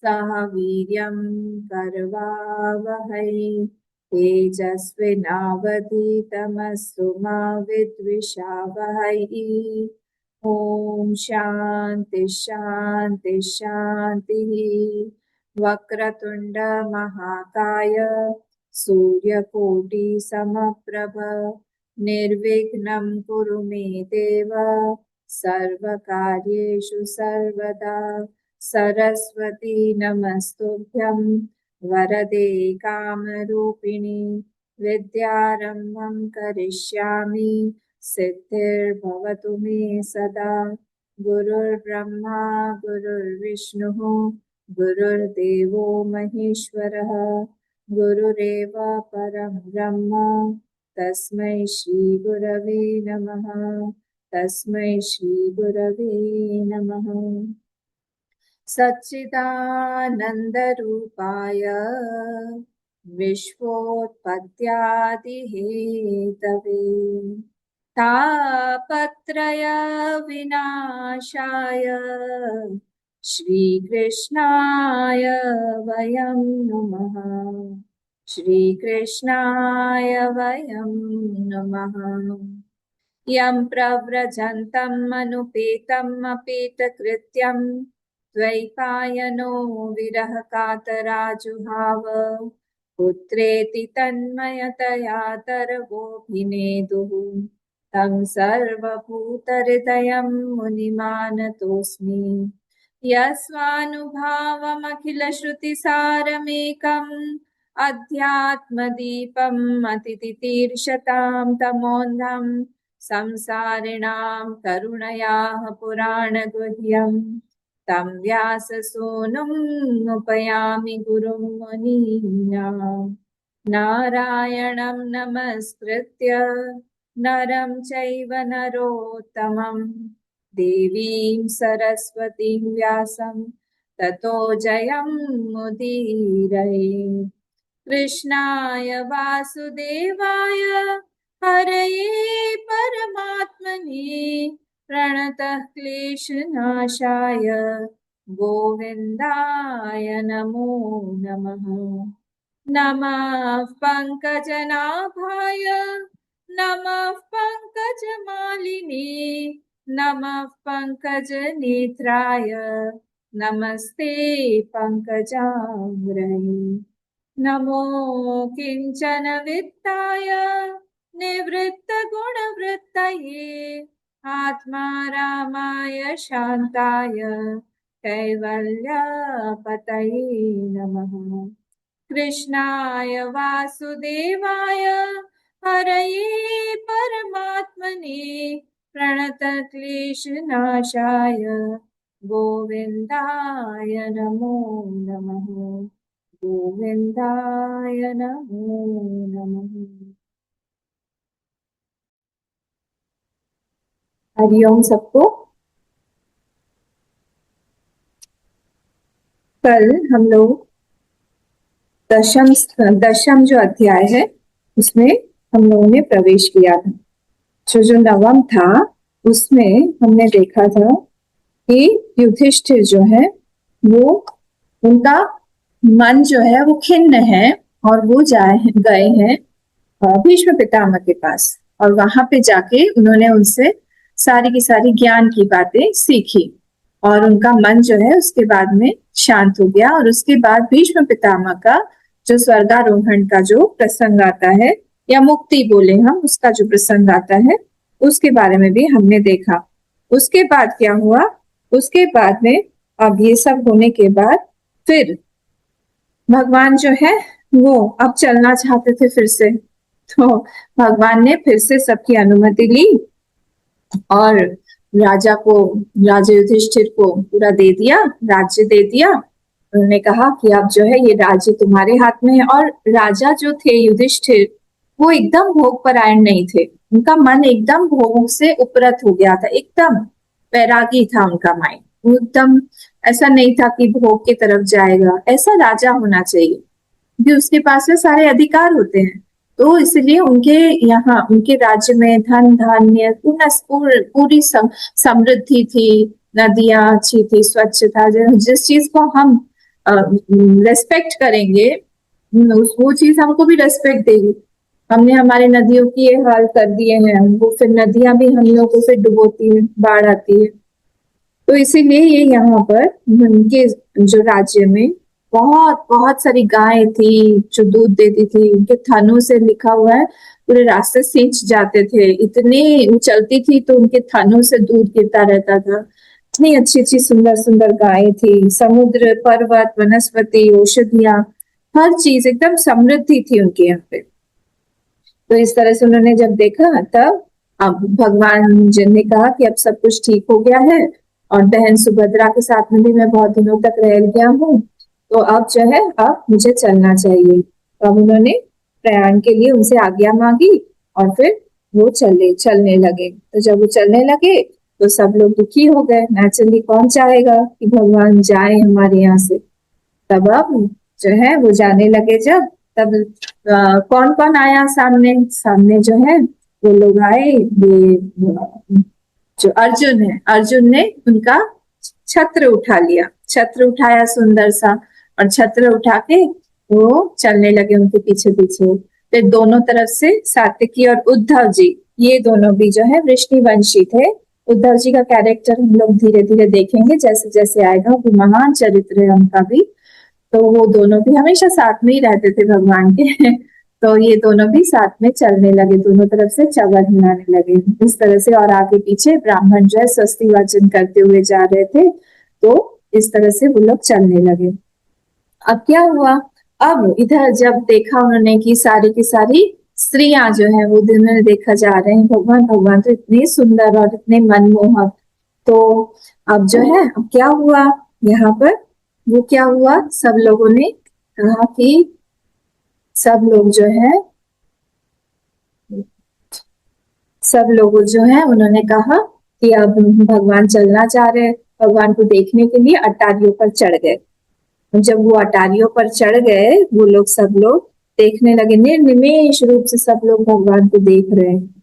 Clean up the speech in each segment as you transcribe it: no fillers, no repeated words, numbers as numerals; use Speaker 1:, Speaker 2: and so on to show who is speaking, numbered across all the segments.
Speaker 1: सह वीर्यं करवावहै तेजस्विनावधीतमस्तु मा विद्विषावहै। ओम शांति शांति शांति। वक्रतुंड महाकाय सूर्यकोटि समप्रभ निर्विघ्नं कुरु मे देव सर्वकार्येषु सर्वदा। सरस्वती नमस्तुभ्यं वरदे कामरूपिणि विद्यारम्भं करिष्यामि सिद्धिर्भवतु मे सदा। गुरुर्ब्रह्मा गुरुर्विष्णुः गुरुर्देवो महेश्वरः गुरुरेव परं ब्रह्म तस्मै श्री गुरवे नमः। तस्मै श्री गुरवे नमः। सच्चिदानन्दरूपाय विश्वोत्पत्त्यादिहेतवे तापत्रय विनाशाय श्रीकृष्णाय वयं नुमः। श्रीकृष्णाय वयं नुमः। यं प्रव्रजन्तम् अनुपेतम् अपेतकृत्यं द्वैपायनो विरह कातराजुहाव पुत्रेति तन्मयतया तरवोऽभिनेदुः तं सर्वभूतहृदयं मुनिमानतोऽस्मि। यस्वानुभावमखिलश्रुतिसारमेकम् अध्यात्मदीपम् अतितितीर्षतां तमोन्धं संसारिणां करुणयाः पुराणगुह्यं तं व्याससूनुम् उपयामि गुरुं मुनीनां। नारायणं नमस्कृत्य नरं चैव नरोत्तमं देवीं सरस्वतीं व्यासं ततो जयमुदीरये। कृष्णाय वासुदेवाय हरये परमात्मने प्रणतः क्लेशनाशाय गोविन्दाय नमो नमः। नमः पंकजनाभाय नमः पंकजमालिने नमः पंकजनेत्राय नमस्ते पंकजांग्रये। नमो किंचन वित्ताय निवृत्तगुणवृत्तये आत्मारामाय शान्ताय कैवल्यपतये नमः। कृष्णाय वासुदेवाय हरये परमात्मने प्रणतक्लेशनाशाय गोविन्दाय नमो नमः। गोविन्दाय नमो नमः। हरिओम सबको। कल हम लोग दशम जो अध्याय है उसमें हम लोगों ने प्रवेश किया था। जो नवम था उसमें हमने देखा था कि युधिष्ठिर जो है वो उनका मन जो है वो खिन्न है और वो गए हैं भीष्म पितामह के पास और वहां पे जाके उन्होंने उनसे सारी की सारी ज्ञान की बातें सीखी और उनका मन जो है उसके बाद में शांत हो गया। और उसके बाद भीष्म पितामह का जो स्वर्गारोहण का जो प्रसंग आता है या मुक्ति बोले हम उसका जो प्रसंग आता है उसके बारे में भी हमने देखा। उसके बाद क्या हुआ, उसके बाद में अब ये सब होने के बाद फिर भगवान जो है वो अब चलना चाहते थे फिर से, तो भगवान ने फिर से सबकी अनुमति ली और राजा युधिष्ठिर को पूरा दे दिया, राज्य दे दिया। उन्होंने कहा कि अब जो है ये राज्य तुम्हारे हाथ में है। और राजा जो थे युधिष्ठिर वो एकदम भोग परायण नहीं थे, उनका मन एकदम भोग से उपरत हो गया था, एकदम वैरागी था उनका माइंड, एकदम ऐसा नहीं था कि भोग की तरफ जाएगा। ऐसा राजा होना चाहिए कि उसके पास में सारे अधिकार होते हैं। तो इसलिए उनके यहाँ उनके राज्य में धन धान्य पूरी समृद्धि थी, नदियां अच्छी थी, स्वच्छ था। जिस चीज को हम रेस्पेक्ट करेंगे, वो चीज हमको भी रेस्पेक्ट देगी। हमने हमारे नदियों की ये हाल कर दिए हैं, वो फिर नदियां भी हम लोगों को फिर डुबोती है, बाढ़ आती है। तो इसीलिए ये यहाँ पर उनके जो राज्य में बहुत बहुत सारी गायें थी जो दूध देती थी, उनके थनों से लिखा हुआ है पूरे रास्ते सींच जाते थे, इतनी उछलती थी तो उनके थनों से दूध गिरता रहता था। इतनी अच्छी अच्छी सुंदर सुंदर गायें थी, समुद्र, पर्वत, वनस्पति, औषधियां, हर चीज एकदम समृद्धि थी उनके यहाँ पे। तो इस तरह से उन्होंने जब देखा, तब अब भगवान जी ने कहा कि अब सब कुछ ठीक हो गया है और बहन सुभद्रा के साथ में भी मैं बहुत दिनों तक रह गया हूँ, तो अब जो है अब मुझे चलना चाहिए। तो अब उन्होंने प्रयाण के लिए उनसे आज्ञा मांगी और फिर वो चलने लगे। तो जब वो चलने लगे तो सब लोग दुखी हो गए, नेचुरली कौन चाहेगा कि भगवान जाए हमारे यहाँ से। तब अब जो है वो जाने लगे जब, तब कौन कौन आया सामने, सामने जो है वो लोग आए, ये जो अर्जुन है, अर्जुन ने उनका छत्र उठा लिया, छत्र उठाया सुंदर सा, और छत्र उठा के वो चलने लगे उनके पीछे पीछे। फिर दोनों तरफ से सात्विकी और उद्धव जी, ये दोनों भी जो है वृष्णिवंशी थे। उद्धव जी का कैरेक्टर हम लोग धीरे धीरे देखेंगे जैसे जैसे आएगा, वो महान चरित्र है उनका भी। तो वो दोनों भी हमेशा साथ में ही रहते थे भगवान के तो ये दोनों भी साथ में चलने लगे, दोनों तरफ से चवर हिलाने लगे इस तरह से, और आगे पीछे ब्राह्मण जो है स्वस्ति वाचन करते हुए जा रहे थे। तो इस तरह से वो लोग चलने लगे। अब क्या हुआ, अब इधर जब देखा उन्होंने कि सारी की सारी स्त्रियां जो है वो दिन में देखा जा रहे हैं, भगवान भगवान तो इतने सुंदर और इतने मनमोहक। तो अब जो है अब क्या हुआ यहाँ पर, वो क्या हुआ, सब लोगों ने कहा कि सब लोग जो है, सब लोग जो है उन्होंने कहा कि अब भगवान चलना चाह रहे, भगवान को देखने के लिए अटारियों पर चढ़ गए। जब वो अटारियों पर चढ़ गए, वो लोग सब लोग देखने लगे, निर्निमेष रूप से सब लोग भगवान को देख रहे हैं,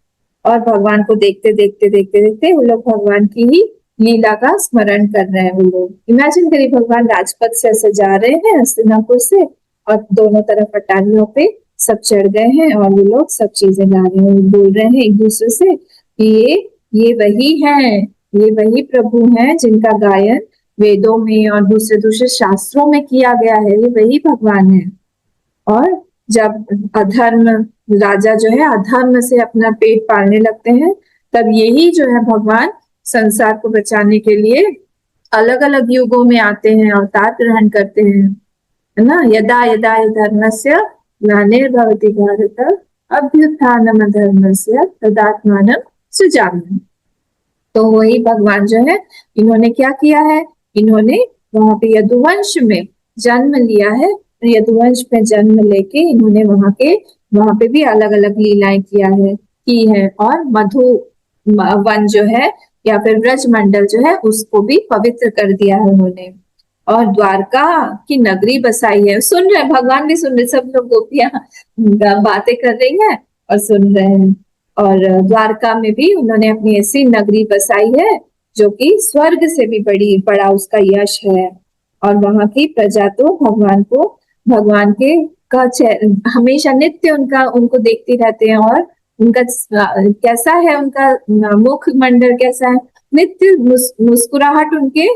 Speaker 1: और भगवान को देखते देखते देखते देखते वो लोग भगवान की ही लीला का स्मरण कर रहे हैं। वो लोग इमेजिन करिए, भगवान राजपथ से ऐसे जा रहे हैं हस्तिनापुर से, और दोनों तरफ अटारियों पे सब चढ़ गए हैं, और वो लोग सब चीजें गा रहे हैं, बोल रहे हैं एक दूसरे से कि ये वही है, ये वही प्रभु हैं जिनका गायन वेदों में और दूसरे दूसरे शास्त्रों में किया गया है, ये वही भगवान है। और जब अधर्म राजा जो है अधर्म से अपना पेट पालने लगते हैं, तब यही जो है भगवान संसार को बचाने के लिए अलग अलग युगों में आते हैं, अवतार ग्रहण करते हैं, है ना। यदा यदा हि धर्मस्य ग्लानिर्भवति भारत अभ्युत्थानम धर्मस्य तदात्मानं सृजाम्यहम्। तो वही भगवान जो है, इन्होंने क्या किया है, इन्होंने वहां पे यदुवंश में जन्म लिया है, यदुवंश में जन्म लेके इन्होंने वहां पे भी अलग अलग लीलाएं की है, और मधु वन जो है या फिर ब्रज मंडल जो है उसको भी पवित्र कर दिया है उन्होंने, और द्वारका की नगरी बसाई है। सुन रहे भगवान भी सुन रहे, सब लोग गोपियां बातें कर रही हैं और सुन रहे हैं। और द्वारका में भी उन्होंने अपनी ऐसी नगरी बसाई है जो कि स्वर्ग से भी बड़ा उसका यश है, और वहां की प्रजा तो भगवान के का हमेशा नित्य उनको देखते रहते हैं, और उनका कैसा है, उनका मुख मंडल कैसा है, नित्य मुस्कुराहट उनके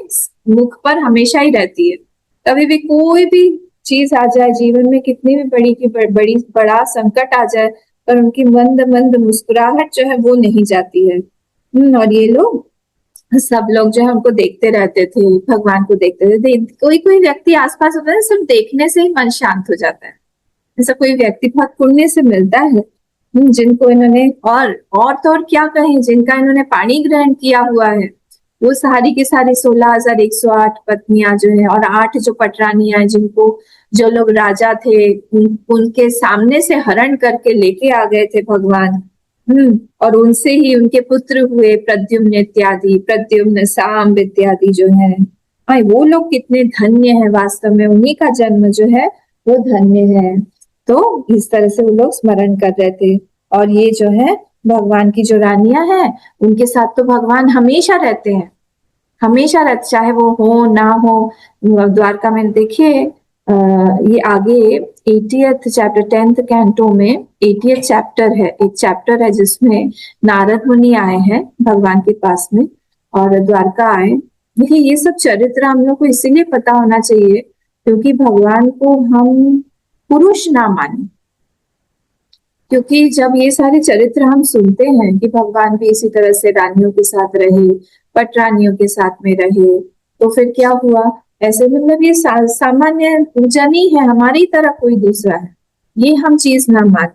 Speaker 1: मुख पर हमेशा ही रहती है। कभी भी कोई भी चीज आ जाए जीवन में, कितनी भी बड़ा संकट आ जाए, पर उनकी मंद मंद मुस्कुराहट जो है वो नहीं जाती है। और ये लोग सब लोग जो है उनको देखते रहते थे, भगवान को देखते थे। कोई कोई व्यक्ति आसपास होता है, सिर्फ देखने से ही मन शांत हो जाता है। ऐसा कोई व्यक्ति बहुत पुण्य से मिलता है जिनको इन्होंने, और तो और क्या कहें, जिनका इन्होंने पाणी ग्रहण किया हुआ है, वो सारी की सारी 16,108 पत्नियां जो है, और 8 जो पटरानियां हैं, जिनको जो लोग राजा थे उनके सामने से हरण करके लेके आ गए थे भगवान। और उनसे ही उनके पुत्र हुए प्रद्युम्न इत्यादि, प्रद्युम्न, सांब इत्यादि जो है, वो लोग कितने धन्य है वास्तव में, उन्हीं का जन्म जो है वो धन्य है। तो इस तरह से वो लोग स्मरण कर रहे थे। और ये जो है भगवान की जो रानियां हैं, उनके साथ तो भगवान हमेशा रहते हैं, हमेशा रहता, चाहे वो हो ना हो। द्वारका में देखिए, ये आगे 80th चैप्टर 10th कैंटो में 80th चैप्टर है, एक चैप्टर है जिसमें नारद मुनि आए हैं भगवान के पास में और द्वारका आए। देखिए ये सब चरित्र हम लोग को इसीलिए पता होना चाहिए क्योंकि भगवान को हम पुरुष ना माने, क्योंकि जब ये सारे चरित्र हम सुनते हैं कि भगवान भी इसी तरह से रानियों के साथ रहे, पट रानियों के साथ में रहे, तो फिर क्या हुआ, ऐसे मतलब ये सामान्य पूजन ही है, हमारी तरह कोई दूसरा है, ये हम चीज ना मान।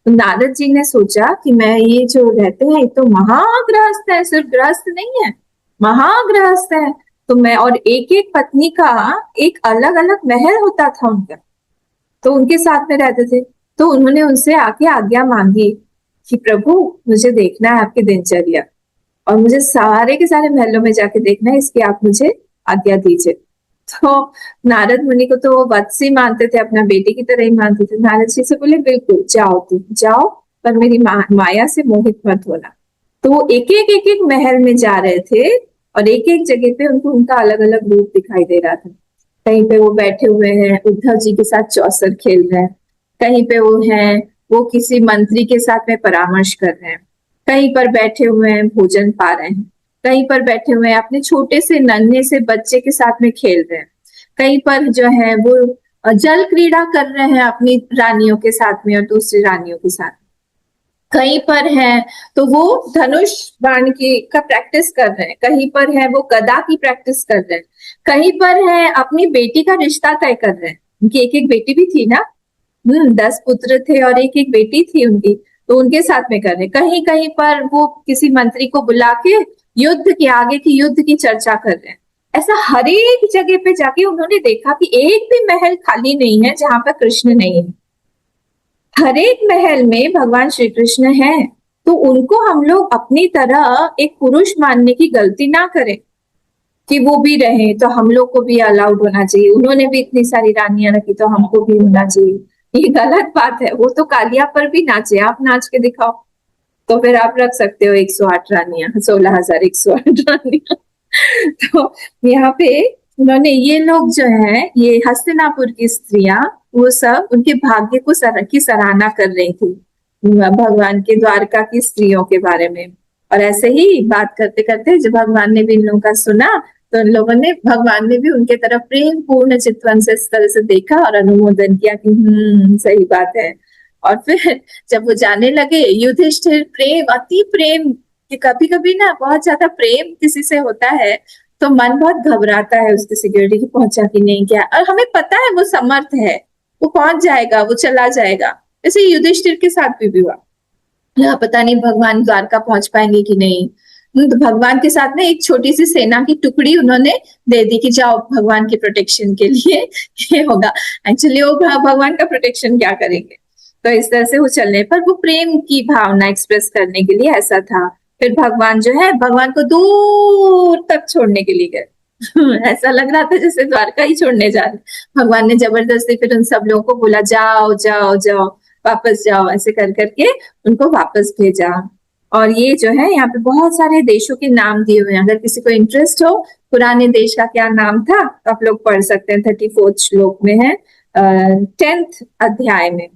Speaker 1: तो नारद जी ने सोचा कि मैं ये जो रहते हैं ये तो महागृहस्थ है, सिर्फ गृहस्थ नहीं है, महागृहस्थ है। तो मैं, और एक एक पत्नी का एक अलग अलग महल होता था उनका, तो उनके साथ में रहते थे। तो उन्होंने उनसे आके आज्ञा मांगी कि प्रभु मुझे देखना है आपकी दिनचर्या और मुझे सारे के सारे महलों में जाके देखना है, इसकी आप मुझे आज्ञा दीजिए। तो नारद मुनि को तो वो वत्स ही मानते थे, अपना बेटे की तरह ही मानते थे। नारद जी से बोले बिल्कुल जाओ, तुम जाओ, पर मेरी माया से मोहित मत होना। तो वो एक एक महल में जा रहे थे और एक एक जगह पे उनको उनका अलग अलग रूप दिखाई दे रहा था। कहीं पे वो बैठे हुए हैं उद्धव जी के साथ चौसर खेल रहे हैं, कहीं पे वो हैं वो किसी मंत्री के साथ में परामर्श कर रहे हैं, कहीं पर बैठे हुए हैं भोजन पा रहे हैं, कहीं पर बैठे हुए हैं अपने छोटे से नन्हे से बच्चे के साथ में खेल रहे हैं, कहीं पर जो है वो जल क्रीड़ा कर रहे हैं अपनी रानियों के साथ में और दूसरी रानियों के साथ, कहीं पर है तो वो धनुष बाण की का प्रैक्टिस कर रहे हैं, कहीं पर है वो गदा की प्रैक्टिस कर रहे हैं, कहीं पर है अपनी बेटी का रिश्ता तय कर रहे हैं। उनकी एक एक बेटी भी थी ना, 10 पुत्र थे और एक एक बेटी थी उनकी, तो उनके साथ में कर रहे, कहीं कहीं पर वो किसी मंत्री को बुला के युद्ध के आगे की युद्ध की चर्चा कर रहे हैं। ऐसा हर एक जगह पे जाके उन्होंने देखा कि एक भी महल खाली नहीं है जहां पर कृष्ण नहीं है, हर एक महल में भगवान श्री कृष्ण है। तो उनको हम लोग अपनी तरह एक पुरुष मानने की गलती ना करें कि वो भी रहे तो हम लोग को भी अलाउड होना चाहिए, उन्होंने भी इतनी सारी रानियां रखी तो हमको भी होना चाहिए। ये गलत बात है, वो तो कालिया पर भी नाचे, आप नाच के दिखाओ, तो फिर आप रख सकते हो 108 रानियां, 16,108 रानियां। तो यहाँ पे उन्होंने, ये लोग जो है ये हस्तिनापुर की स्त्रियां, वो सब उनके भाग्य को की सराहना कर रही थी भगवान के द्वारका की स्त्रियों के बारे में। और ऐसे ही बात करते करते जब भगवान ने भी इन लोगों का सुना तो इन लोगों ने, भगवान ने भी उनके तरफ प्रेम पूर्ण चितवन से इस तरह से देखा और अनुमोदन किया कि सही बात है। और फिर जब वो जाने लगे, युधिष्ठिर प्रेम, अति प्रेम, कि कभी कभी ना बहुत ज्यादा प्रेम किसी से होता है तो मन बहुत घबराता है उसकी सिक्योरिटी की, पहुंचा कि नहीं क्या, और हमें पता है वो समर्थ है, वो पहुंच जाएगा, वो चला जाएगा। जैसे युधिष्ठिर के साथ भी हुआ, पता नहीं भगवान द्वारका पहुंच पाएंगे कि नहीं। तो भगवान के साथ में एक छोटी सी सेना की टुकड़ी उन्होंने दे दी कि जाओ भगवान के प्रोटेक्शन के लिए, ये होगा। एक्चुअली वो भगवान का प्रोटेक्शन क्या करेंगे, तो इस तरह से वो चलने पर वो प्रेम की भावना एक्सप्रेस करने के लिए ऐसा था। फिर भगवान जो है भगवान को दूर तक छोड़ने के लिए गए। ऐसा लग रहा था जैसे द्वारका ही छोड़ने जा रहे। भगवान ने जबरदस्ती फिर उन सब लोगों को बोला जाओ जाओ जाओ, वापस जाओ, ऐसे कर करके उनको वापस भेजा। और ये जो है यहाँ पे बहुत सारे देशों के नाम दिए हुए हैं, अगर किसी को इंटरेस्ट हो पुराने देश का क्या नाम था तो आप लोग पढ़ सकते हैं, 34th श्लोक में है, 10th अध्याय में,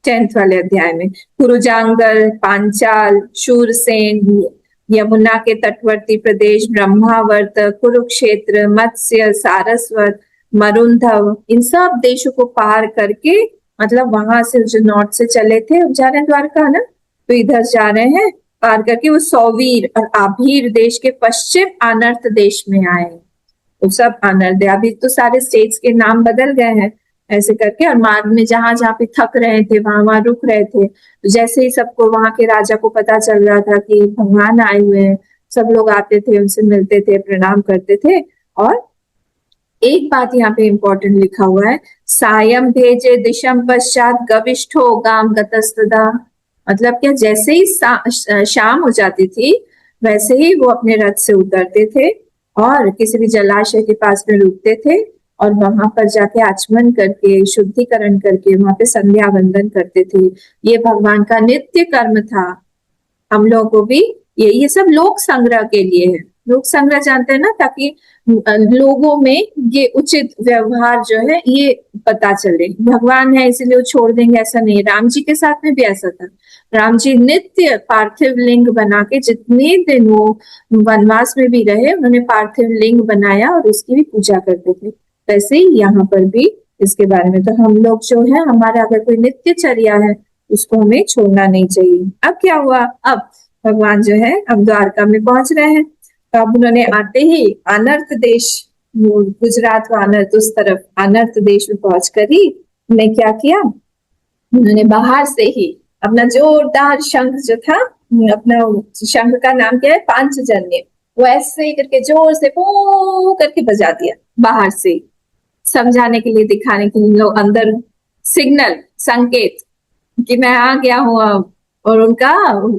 Speaker 1: 10th वाले अध्याय में। कुरुजांगल, पांचाल, शूरसेन, यमुना के तटवर्ती प्रदेश, ब्रह्मावर्त, कुरुक्षेत्र, मत्स्य, सारस्वत, मरुंधव, इन सब देशों को पार करके, मतलब वहां से जो नॉर्थ से चले थे, जा रहे हैं द्वारका ना, तो इधर जा रहे हैं पार करके वो सौवीर और आभीर देश के पश्चिम अनर्थ देश में आए। तो सब अनर्थ, अभी तो सारे स्टेट्स के नाम बदल गए हैं ऐसे करके, और मार्ग में जहां जहां पे थक रहे थे वहां वहां रुक रहे थे। तो जैसे ही सबको वहां के राजा को पता चल रहा था कि भगवान आए हुए हैं, सब लोग आते थे, उनसे मिलते थे, प्रणाम करते थे। और एक बात यहाँ पे इंपॉर्टेंट लिखा हुआ है, सायं भेजे दिशम पश्चात गविष्ठो गाम गतस्तदा, मतलब क्या, जैसे ही शाम हो जाती थी वैसे ही वो अपने रथ से उतरते थे और किसी भी जलाशय के पास में रुकते थे और वहां पर जाके आचमन करके, शुद्धिकरण करके वहां पे संध्या वंदन करते थे। ये भगवान का नित्य कर्म था। हम लोगों को भी ये सब लोक संग्रह के लिए है, लोक संग्रह जानते हैं ना, ताकि लोगों में ये उचित व्यवहार जो है ये पता चले। भगवान है इसलिए वो छोड़ देंगे ऐसा नहीं। राम जी के साथ में भी ऐसा था। राम जी नित्य पार्थिव लिंग बना के, जितने दिन वो वनवास में भी रहे, उन्होंने पार्थिव लिंग बनाया और उसकी भी पूजा करते थे। वैसे ही यहाँ पर भी इसके बारे में, तो हम लोग जो है, हमारा अगर कोई नित्यचर्या है उसको हमें छोड़ना नहीं चाहिए। अब क्या हुआ, अब भगवान जो है अब द्वारका में पहुंच रहे हैं। तो अब उन्होंने आते ही अनर्थ देश, गुजरात व अनर्थ, उस तरफ अनर्थ देश में पहुंच कर ही उन्होंने क्या किया, उन्होंने बाहर से ही अपना जोरदार शंख जो था, अपना शंख का नाम क्या है, पांचजन्य, वो ऐसे ही करके जोर से पू करके बजा दिया बाहर से, समझाने के लिए, दिखाने के लिए, लोग अंदर सिग्नल, संकेत कि मैं आ गया हूं अब। और उनका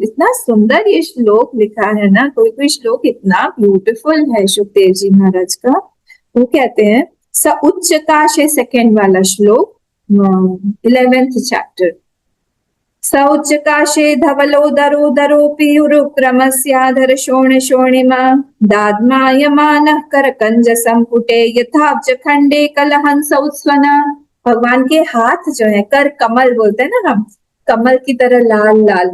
Speaker 1: इतना सुंदर ये श्लोक लिखा है ना, कोई कोई श्लोक इतना ब्यूटीफुल है सुखदेव जी महाराज का। वो कहते हैं, स उच्च काशे, सेकेंड वाला श्लोक, 11th चैप्टर। स उच्च काशे धवलो दरो दरोपि उरुक्रमस्याधर शोण शोणिमा दाद्मायमानः करकंज संपुटे यथाब्ज खंडे कलहंस उत्स्वना। भगवान के हाथ जो है, कर कमल बोलते हैं ना हम, कमल की तरह लाल लाल।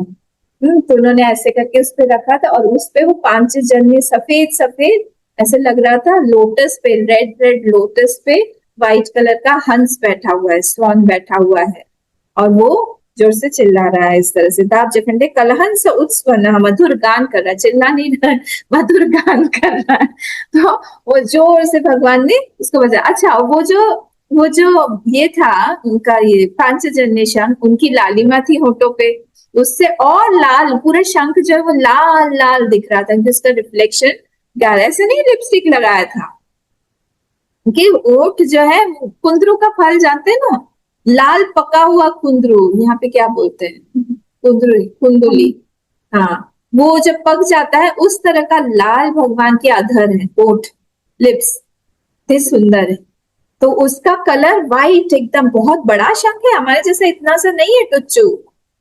Speaker 1: तो उन्होंने ऐसे करके उस पे रखा था, और उस पे वो पांचजन्य सफेद सफेद ऐसे लग रहा था, लोटस पे, रेड रेड लोटस पे व्हाइट कलर का हंस बैठा हुआ है, स्वान बैठा हुआ है, और वो जोर से चिल्ला रहा है इस तरह से, दाब जखंडे कलहंस उत्स्वन, मधुर गान कर रहा है, चिल्ला नहीं रहा है, मधुर गान कर रहा है। तो वो जोर से भगवान ने उसको बजाया। अच्छा, वो जो ये था उनका, ये पांचजन्य शंख, उनकी लालिमा थी होठों पे, उससे और लाल पूरा शंख जो है वो लाल लाल दिख रहा था, जिसका रिफ्लेक्शन गहरा से नहीं लिपस्टिक लगाया था कि ओठ जो है, कुंदरू का फल जानते हैं ना, लाल पका हुआ कुंदरू, यहाँ पे क्या बोलते हैं, कुंदरू, कुंदुली, हाँ, वो जब पक जाता है उस तरह का लाल भगवान के अधर है, ओठ, लिप्स, इतने सुंदर है। तो उसका कलर व्हाइट एकदम, बहुत बड़ा शंख है, हमारे जैसा इतना सा नहीं है टुच्चू,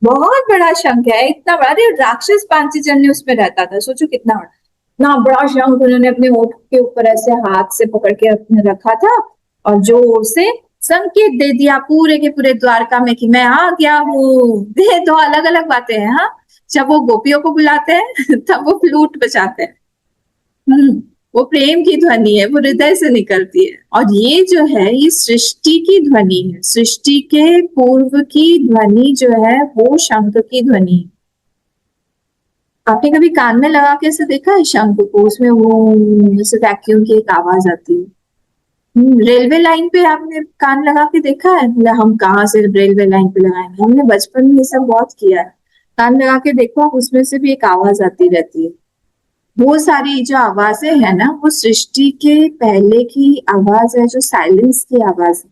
Speaker 1: बहुत बड़ा शंख है, इतना बड़ा। अरे राक्षस पांचजन्य उसमें रहता था, सोचो कितना बड़ा, इतना बड़ा शंख उन्होंने अपने होठ के ऊपर ऐसे हाथ से पकड़ के रखा था, और जोर से संकेत दे दिया पूरे के पूरे द्वारका में कि मैं आ गया हूँ। ये दो अलग अलग बातें हैं। हाँ, जब वो गोपियों को बुलाते हैं तब वो फ्लूट बजाते हैं, वो प्रेम की ध्वनि है, वो हृदय से निकलती है। और ये जो है, ये सृष्टि की ध्वनि है, सृष्टि के पूर्व की ध्वनि जो है वो शंख की ध्वनि है। आपने कभी कान में लगा के ऐसे देखा है शंख को, उसमें वो जैसे वैक्यूम की एक आवाज आती है। रेलवे लाइन पे आपने कान लगा के देखा है? हम कहाँ से रेलवे लाइन पे लगाएंगे, हमने बचपन में ये सब बहुत किया है। कान लगा के देखो, उसमें से भी एक आवाज आती रहती है। वो सारी जो आवाजें है ना, वो सृष्टि के पहले की आवाज है, जो साइलेंस की आवाज है,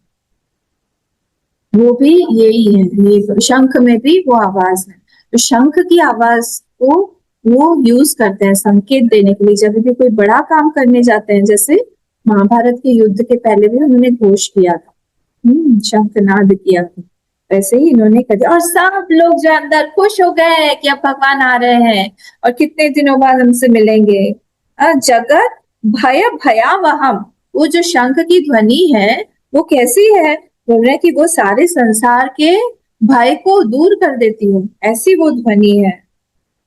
Speaker 1: वो भी यही है। ये शंख में भी वो आवाज है। तो शंख की आवाज को वो यूज करते हैं संकेत देने के लिए, जब भी कोई बड़ा काम करने जाते हैं, जैसे महाभारत के युद्ध के पहले भी उन्होंने घोष किया था, शंखनाद किया था, वैसे ही इन्होंने कर दिया। और सब लोग जो अंदर खुश हो गए कि अब भगवान आ रहे हैं और कितने दिनों बाद हमसे मिलेंगे। जगत भय भयावहम, वो जो शंख की ध्वनि है वो कैसी है, बोल रहे हैं कि वो सारे संसार के भय को दूर कर देती है, ऐसी वो ध्वनि है।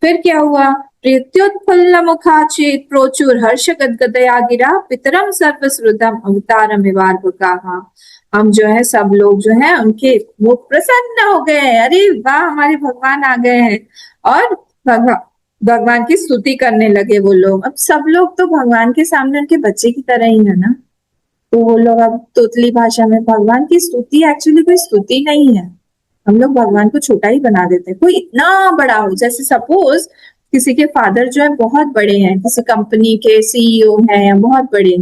Speaker 1: फिर क्या हुआ, प्रीत्युत्फुल्ल मुखाचेत प्रोचुर हर्ष गदगदया गिरा पितरम सर्वश्रुतम अवतारम विवार्भकाः। हम जो है सब लोग जो है उनके वो प्रसन्न हो गए, अरे वाह हमारे भगवान आ गए हैं, और भगवान की स्तुति करने लगे वो लोग। अब सब लोग तो भगवान के सामने उनके बच्चे की तरह ही है ना, तो वो लोग अब तोतली भाषा में, भगवान की स्तुति एक्चुअली कोई स्तुति नहीं है, हम लोग भगवान को छोटा ही बना देते हैं। कोई इतना बड़ा हो, जैसे सपोज किसी के फादर जो है बहुत बड़े हैं, किसी कंपनी के सीईओ हैं या बहुत बड़े,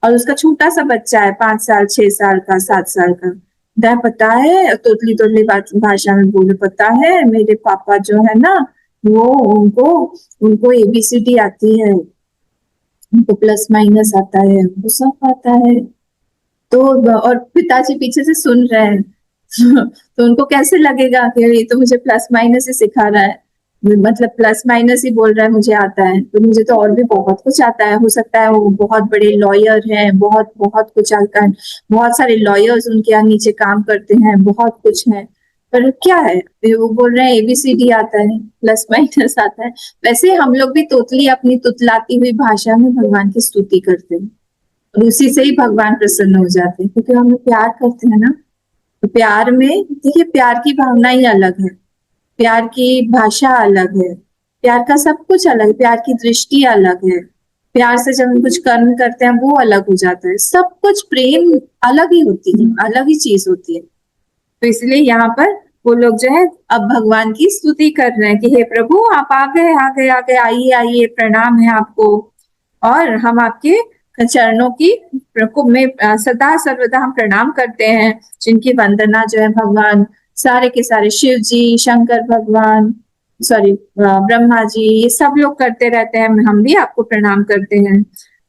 Speaker 1: और उसका छोटा सा बच्चा है 5 साल 6 साल का 7 साल का, पता है, तोतली तोतली भाषा में बोले, पता है मेरे पापा जो है ना, वो उनको एबीसीडी आती है, उनको प्लस माइनस आता है, उनको सब आता है। तो और पिताजी पीछे से सुन रहे हैं तो उनको कैसे लगेगा कि ये तो मुझे प्लस माइनस ही सिखा रहा है। मतलब प्लस माइनस ही बोल रहा है मुझे आता है, तो मुझे तो और भी बहुत कुछ आता है। हो सकता है वो बहुत बड़े लॉयर हैं, बहुत बहुत कुछ आता है, बहुत सारे लॉयर्स उनके यहाँ नीचे काम करते हैं, बहुत कुछ है। पर क्या है, वो बोल रहे हैं एबीसीडी आता है, प्लस माइनस आता है। वैसे हम लोग भी तोतली अपनी तुतलाती हुई भाषा में भगवान की स्तुति करते हैं, और उसी से ही भगवान प्रसन्न हो जाते हैं, क्योंकि हम लोग प्यार करते हैं ना। तो प्यार में देखिए, प्यार की भावना ही अलग है, प्यार की भाषा अलग है, प्यार का सब कुछ अलग है, प्यार की दृष्टि अलग है, प्यार से जब हम कुछ कर्म करते हैं वो अलग हो जाता है, सब कुछ प्रेम अलग ही होती है, अलग ही चीज होती है। तो इसलिए यहाँ पर वो लोग जो है अब भगवान की स्तुति कर रहे हैं कि हे प्रभु आप आ गए आ गए आ गए, आइए आइए, प्रणाम है आपको, और हम आपके चरणों की में सदा सर्वदा हम प्रणाम करते हैं, जिनकी वंदना जो है भगवान सारे के सारे शिव जी, शंकर भगवान, सॉरी ब्रह्मा जी, ये सब लोग करते रहते हैं, हम भी आपको प्रणाम करते हैं।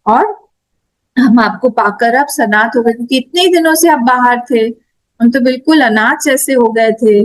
Speaker 1: और हम आपको पाकर अब सनाथ हो गए, क्योंकि इतने दिनों से आप बाहर थे, हम तो बिल्कुल अनाथ जैसे हो गए थे,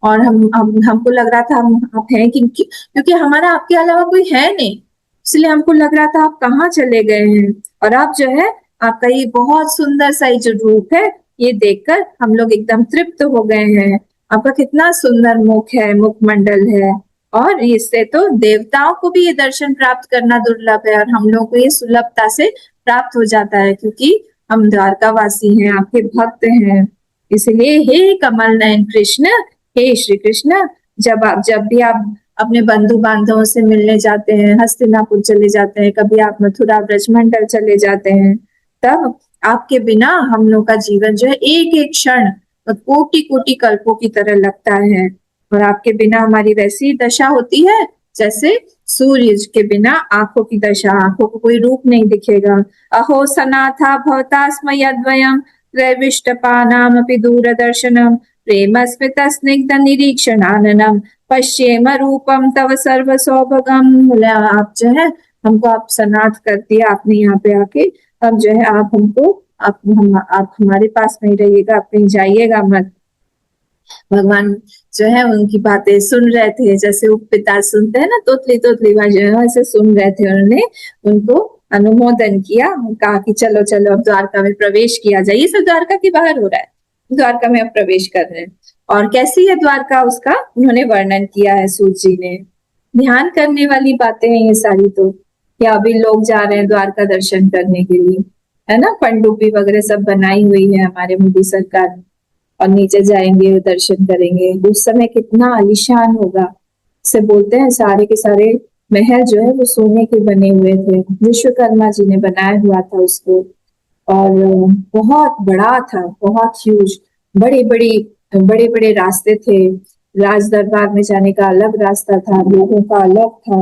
Speaker 1: और हमको लग रहा था हम आप हैं क्योंकि हमारा आपके अलावा कोई है नहीं, इसलिए हमको लग रहा था आप कहाँ चले गए हैं। और अब जो है आपका ये बहुत सुंदर सा ये जो रूप है, ये देखकर हम लोग एकदम तृप्त हो गए हैं। आपका कितना सुंदर मुख है, मुखमंडल है, और इससे तो देवताओं को भी ये दर्शन प्राप्त करना दुर्लभ है, और हम लोग को ये सुलभता से प्राप्त हो जाता है, क्योंकि हम द्वारकावासी हैं, आपके भक्त हैं। इसलिए हे कमल नयन कृष्ण, हे श्री कृष्ण, जब भी आप अपने बंधु बांधवों से मिलने जाते हैं, हस्तिनापुर चले जाते हैं, कभी आप मथुरा ब्रजमंडल चले जाते हैं, तब आपके बिना हम लोग का जीवन जो है एक एक क्षण कोटि कोटि कल्पों की तरह लगता है। और आपके बिना हमारी वैसी दशा होती है जैसे सूर्य के बिना आंखों की दशा, आंखों को कोई रूप नहीं दिखेगा। अहो सनाथा भवतास्म यद्वयम् त्रैविष्टपानामपि दूरदर्शनम् प्रेमस्मित स्निग्ध निरीक्षणाननम् पश्येम रूपम तव सर्व सौभगम। आप जो है हमको आप सनाथ कर दिया आपने यहाँ पे आके, अब जो है आप हमको आप हमारे पास नहीं रहिएगा, आप कहीं जाइएगा मत। भगवान जो है उनकी बातें सुन रहे थे, जैसे वो पिता सुनते हैं ना, तोतली तोतली जो है वैसे सुन रहे थे। उन्होंने उनको अनुमोदन किया, कहा कि चलो चलो अब द्वारका में प्रवेश किया जाए। ये सब द्वारका के बाहर हो रहा है, द्वारका में अब प्रवेश कर रहे हैं। और कैसी है द्वारका, उसका उन्होंने वर्णन किया है सूत जी ने। ध्यान करने वाली बातें हैं ये सारी, तो क्या अभी लोग जा रहे हैं द्वारका दर्शन करने के लिए, है ना, पनडुब्बी वगैरह सब बनाई हुई है हमारे मोदी सरकार, और नीचे जाएंगे दर्शन करेंगे। उस समय कितना आलीशान होगा, से बोलते हैं सारे के सारे महल जो है वो सोने के बने हुए थे, विश्वकर्मा जी ने बनाया हुआ था उसको, और बहुत बड़ा था, बहुत ह्यूज, बड़े बड़े रास्ते थे। राज दरबार में जाने का अलग रास्ता था, लोगों का अलग था,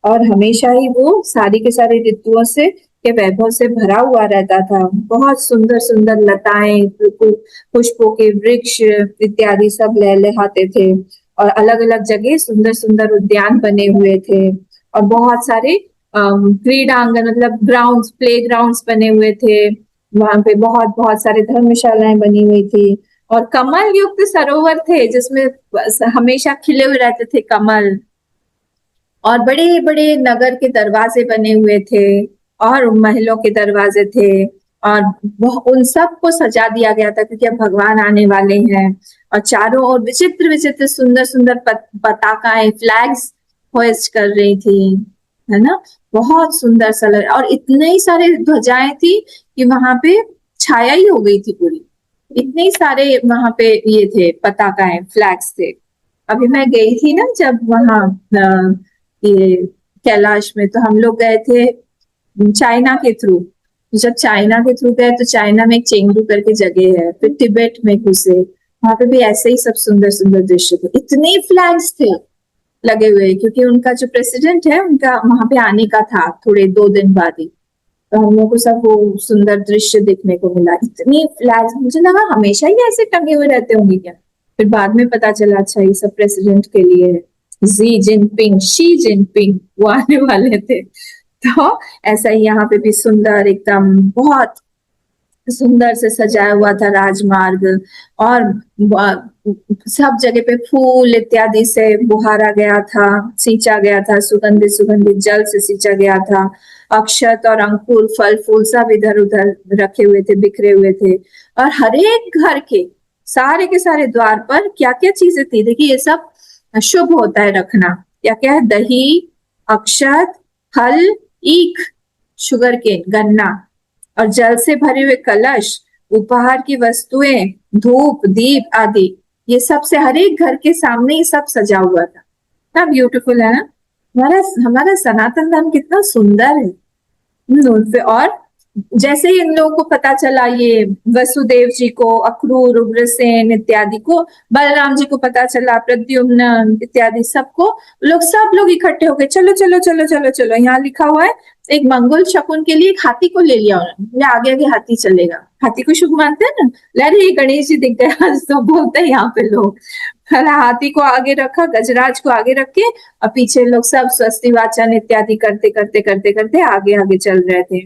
Speaker 1: और हमेशा ही वो सारी के सारे ऋतुओं से के वैभव से भरा हुआ रहता था। बहुत सुंदर सुंदर लताएं, पुष्पों के वृक्ष इत्यादि सब लहलहाते थे, और अलग अलग जगह सुंदर सुंदर उद्यान बने हुए थे, और बहुत सारे क्रीड़ांगन मतलब ग्राउंड्स, प्ले ग्राउंड्स बने हुए थे। वहां पे बहुत बहुत सारे धर्मशालाएं बनी हुई थी, और कमल युक्त सरोवर थे जिसमें हमेशा खिले हुए रहते थे कमल, और बड़े बड़े नगर के दरवाजे बने हुए थे, और महलों के दरवाजे थे, और उन सब को सजा दिया गया था, क्योंकि अब भगवान आने वाले हैं। और चारों ओर विचित्र विचित्र सुंदर सुंदर पताकाएं, फ्लैग्स होस्ट कर रही थी, है ना, बहुत सुंदर सा लग, और इतने ही सारे ध्वजाएं थी कि वहां पे छाया ही हो गई थी पूरी, इतने ही सारे वहां पे ये थे, पताकाएं, फ्लैग्स थे। अभी मैं गई थी ना जब वहां ये कैलाश में, तो हम लोग गए थे चाइना के थ्रू। जब चाइना के थ्रू गए तो चाइना में एक चेंगडू करके जगह है, फिर तिब्बत में घुसे, वहां पे भी ऐसे ही सब सुंदर सुंदर दृश्य थे, इतने फ्लैग्स थे लगे हुए, क्योंकि उनका जो प्रेसिडेंट है उनका वहां पे आने का था थोड़े 2 दिन बाद ही, तो हम लोग को सब वो सुंदर दृश्य देखने को मिला। इतनी फ्लैग्स, मुझे लगा हमेशा ही ऐसे टंगे हुए रहते होंगे क्या, फिर बाद में पता चला अच्छा ये सब प्रेसिडेंट के लिए है, शी जिनपिंग वो आने वाले थे। तो ऐसा ही यहाँ पे भी सुंदर एकदम बहुत सुंदर से सजाया हुआ था राजमार्ग, और सब जगह पे फूल इत्यादि से बुहारा गया था, सींचा गया था, सुगंधित सुगंधित जल से सींचा गया था। अक्षत और अंकुर फल फूल सब इधर उधर रखे हुए थे, बिखरे हुए थे। और हर एक घर के सारे द्वार पर क्या क्या चीजें थी, देखिए ये सब शुभ होता है रखना। क्या क्या है, दही, अक्षत, फल, ईख, शुगर केन, गन्ना, और जल से भरे हुए कलश, उपहार की वस्तुएं, धूप, दीप आदि। ये सब से हर एक घर के सामने ये सब सजा हुआ था। कितना ब्यूटीफुल है ना। हमारा हमारा सनातन धर्म कितना सुंदर है। और जैसे ही इन लोगों को पता चला, ये वसुदेव जी को, अक्रूर, उग्रसेन इत्यादि को, बलराम जी को पता चला, प्रद्युम्न इत्यादि सबको, सब लोग इकट्ठे हो गए, चलो चलो चलो चलो चलो, यहाँ लिखा हुआ है एक मंगल शकुन के लिए एक हाथी को ले लिया उन्होंने, आगे आगे हाथी चलेगा, हाथी को शुभ मानते हैं ना। अरे गणेश जी दिख गए आज तो, बोलते हैं यहाँ पे लोग। हाथी को आगे रखा, गजराज को आगे रख के, और पीछे लोग सब स्वस्ति वाचन इत्यादि करते करते करते करते आगे आगे चल रहे थे।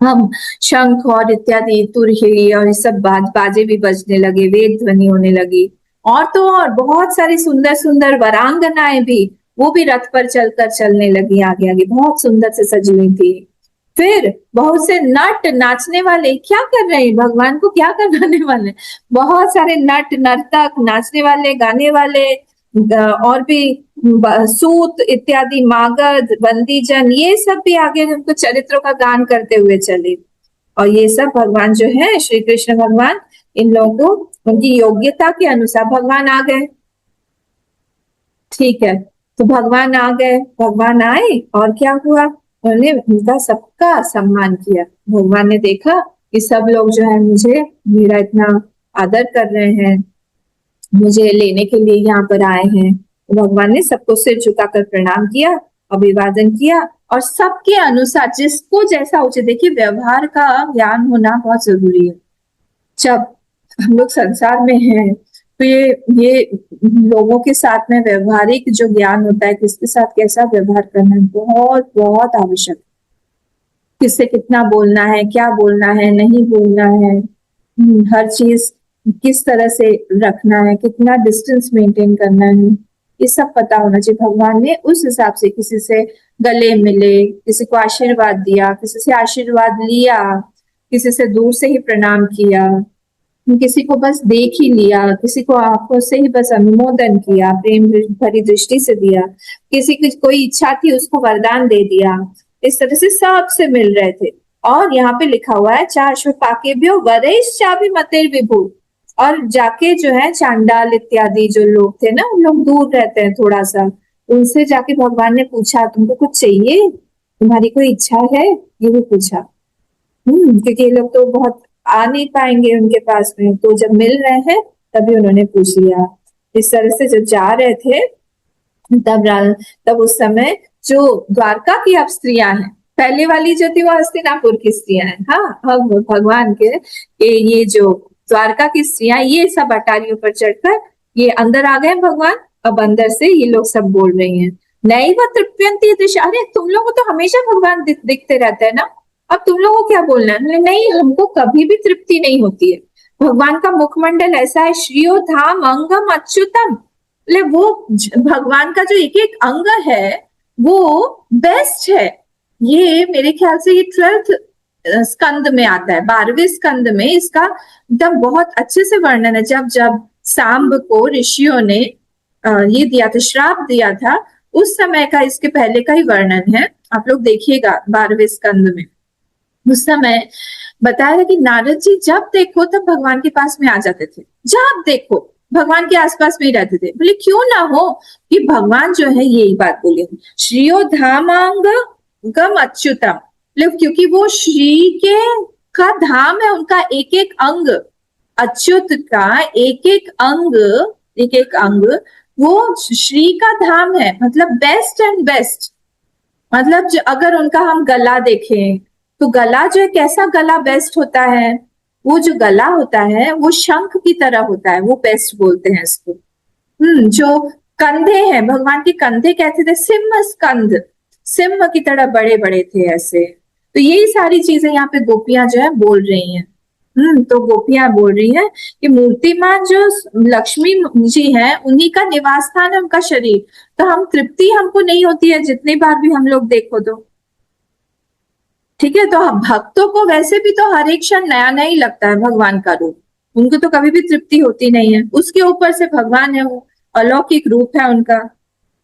Speaker 1: हम शंख और इत्यादि तुरही और ये सब बाजे भी बजने लगे, वेद ध्वनि होने लगी। और तो और बहुत सारी सुंदर सुंदर वरांगनाएं भी, वो भी रथ पर चलकर चलने लगी आगे आगे, बहुत सुंदर से सजी हुई थी। फिर बहुत से नट नाचने वाले, क्या कर रहे हैं भगवान को, क्या करवाने वाले, बहुत सारे नट नर्तक नाचने वाले, गाने वाले, और भी सूत इत्यादि, मागध, बंदीजन, ये सब भी आगे उनको चरित्रों का गान करते हुए चले। और ये सब भगवान जो है श्री कृष्ण भगवान, इन लोगों को उनकी योग्यता के अनुसार भगवान आ गए। ठीक है, तो भगवान आ गए, भगवान आए और क्या हुआ, उन्होंने उनका सबका सम्मान किया। भगवान ने देखा कि सब लोग जो है मुझे, मेरा इतना आदर कर रहे हैं, मुझे लेने के लिए यहाँ पर आए हैं। तो भगवान ने सबको सिर झुकाकर प्रणाम किया, अभिवादन किया, और सबके अनुसार जिसको जैसा उचित, देखिए व्यवहार का ज्ञान होना बहुत जरूरी है। जब हम लोग संसार में हैं तो ये लोगों के साथ में व्यवहारिक जो ज्ञान होता है, किसके साथ कैसा व्यवहार करना है, बहुत बहुत आवश्यक। किससे कितना बोलना है, क्या बोलना है, नहीं बोलना है, हर चीज किस तरह से रखना है, कितना डिस्टेंस मेंटेन करना है, ये सब पता होना चाहिए। भगवान ने उस हिसाब से किसी से गले मिले, किसी को आशीर्वाद दिया, किसी से आशीर्वाद लिया, किसी से दूर से ही प्रणाम किया, किसी को बस देख ही लिया, किसी को आंखों से ही बस अनुमोदन किया, प्रेम भरी दृष्टि से दिया, किसी की कोई इच्छा थी उसको वरदान दे दिया। इस तरह से सबसे मिल रहे थे। और यहाँ पे लिखा हुआ है चाश्व पाकेभ्यो वरेश चाभि मतेर विभु। और जाके जो है चांडाल इत्यादि जो लोग थे ना, उन लोग दूर रहते हैं थोड़ा सा, उनसे जाके भगवान ने पूछा तुमको कुछ चाहिए, तुम्हारी कोई इच्छा है, ये भी पूछा। क्योंकि ये लोग तो बहुत आ नहीं पाएंगे उनके पास में, तो जब मिल रहे हैं तभी उन्होंने पूछ लिया। इस तरह से जब जा रहे थे तब उस समय जो द्वारका की अब स्त्रियां हैं, पहले वाली जो थी वो हस्तिनापुर की स्त्रियां हैं, हाँ, अब भगवान के ये जो द्वारका की स्त्रियां, ये सब अटारियों पर चढ़कर ये अंदर आ गए भगवान। अब अंदर से ये लोग सब बोल रही हैं, नैव तृप्यन्ति दिशा, अरे तुम लोगों को तो हमेशा भगवान दिखते रहते हैं ना, अब तुम लोगों को क्या बोलना है। नहीं, हमको कभी भी तृप्ति नहीं होती है। भगवान का मुखमंडल ऐसा है, श्रियो धाम अंगम अच्युतम, वो भगवान का जो एक एक अंग है वो बेस्ट है। ये मेरे ख्याल से ये 12th स्कंद में आता है, 12वें स्कंद में इसका एकदम बहुत अच्छे से वर्णन है। जब जब सांब को ऋषियों ने ये दिया था, श्राप दिया था, उस समय का इसके पहले का ही वर्णन है, आप लोग देखिएगा 12वें स्कंद में। उस समय बताया था कि नारद जी जब देखो तब भगवान के पास में आ जाते थे, जब देखो भगवान के आसपास में ही रहते थे। बोले क्यों ना हो, कि भगवान जो है यही बात बोले, श्रीयो धामांग गम अच्युतम, क्योंकि वो श्री के का धाम है, उनका एक एक अंग, अच्युत का एक एक अंग वो श्री का धाम है, मतलब बेस्ट एंड बेस्ट। मतलब अगर उनका हम गला देखें तो गला जो है, कैसा गला बेस्ट होता है, वो जो गला होता है वो शंख की तरह होता है, वो बेस्ट बोलते हैं इसको। जो कंधे हैं, भगवान के कंधे कहते थे सिंह स्कंध, सिंह की तरह बड़े बड़े थे ऐसे। तो यही सारी चीजें यहाँ पे गोपियां जो है बोल रही हैं। तो गोपियां बोल रही है कि मूर्तिमान जो लक्ष्मी जी हैं उन्हीं का निवास स्थान है उनका शरीर, तो हम तृप्ति हमको नहीं होती है जितनी बार भी हम लोग देखो तो। ठीक है, तो भक्तों को वैसे भी तो हर एक क्षण नया नया ही लगता है भगवान का रूप, उनको तो कभी भी तृप्ति होती नहीं है, उसके ऊपर से भगवान है, वो अलौकिक रूप है उनका,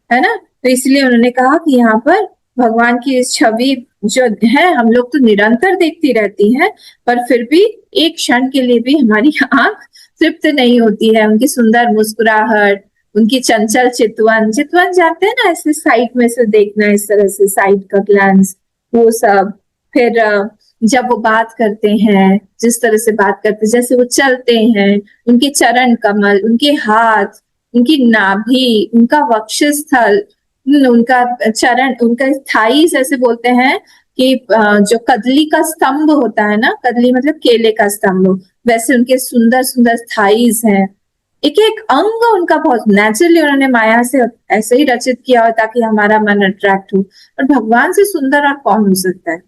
Speaker 1: है ना। तो इसलिए उन्होंने कहा कि यहाँ पर भगवान की इस छवि जो है हम लोग तो निरंतर देखती रहती हैं, पर फिर भी एक क्षण के लिए भी हमारी आंख तृप्त नहीं होती है। उनकी सुंदर मुस्कुराहट, उनकी चंचल चितवन, चितवन जानते हैं ना, ऐसे साइड में से देखना, इस तरह से साइड का ग्लांस, वो सब। फिर जब वो बात करते हैं, जिस तरह से बात करते हैं, जैसे वो चलते हैं, उनके चरण कमल, उनके हाथ, उनकी नाभि, उनका वक्षस्थल, उनका चरण, उनका थाईस ऐसे बोलते हैं कि जो कदली का स्तंभ होता है ना, कदली मतलब केले का स्तंभ, वैसे उनके सुंदर सुंदर थाईस हैं। एक एक अंग उनका बहुत नेचुरली उन्होंने माया से ऐसे ही रचित किया हो ताकि हमारा मन अट्रैक्ट हो। और भगवान से सुंदर और कौन हो सकता है?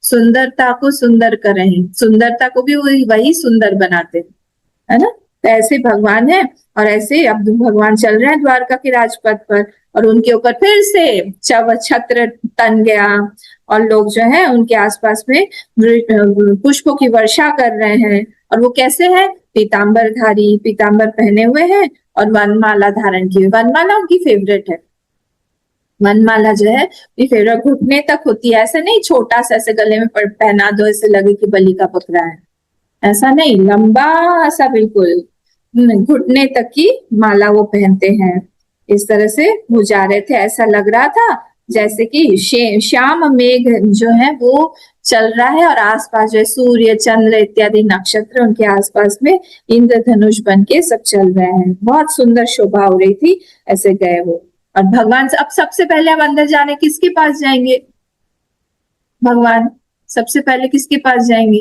Speaker 1: सुंदरता को सुंदर करें, सुंदरता को भी वही सुंदर बनाते हैं, है ना। तो ऐसे भगवान है, और ऐसे अब भगवान चल रहे हैं द्वारका के राजपथ पर, और उनके ऊपर फिर से छत्र तन गया, और लोग जो है उनके आसपास में पुष्पों की वर्षा कर रहे हैं। और वो कैसे है? पीताम्बरधारी, पीताम्बर पहने हुए हैं और वनमाला धारण की। वनमाला उनकी फेवरेट है, वनमाला जो है ये फेवरेट, घुटने तक होती है, ऐसे नहीं छोटा सा ऐसे गले में पहना दो ऐसे लगे कि बलि का बकरा है, ऐसा नहीं, लंबा सा बिल्कुल घुटने तक की माला वो पहनते हैं। इस तरह से वो जा रहे थे, ऐसा लग रहा था जैसे कि श्याम मेघ जो है वो चल रहा है, और आसपास जो है सूर्य चंद्र इत्यादि नक्षत्र उनके आसपास में इंद्रधनुष बन के सब चल रहे हैं। बहुत सुंदर शोभा हो रही थी, ऐसे गए वो। और भगवान से अब सबसे पहले हम अंदर जाने किसके पास जाएंगे? भगवान सबसे पहले किसके पास जाएंगे?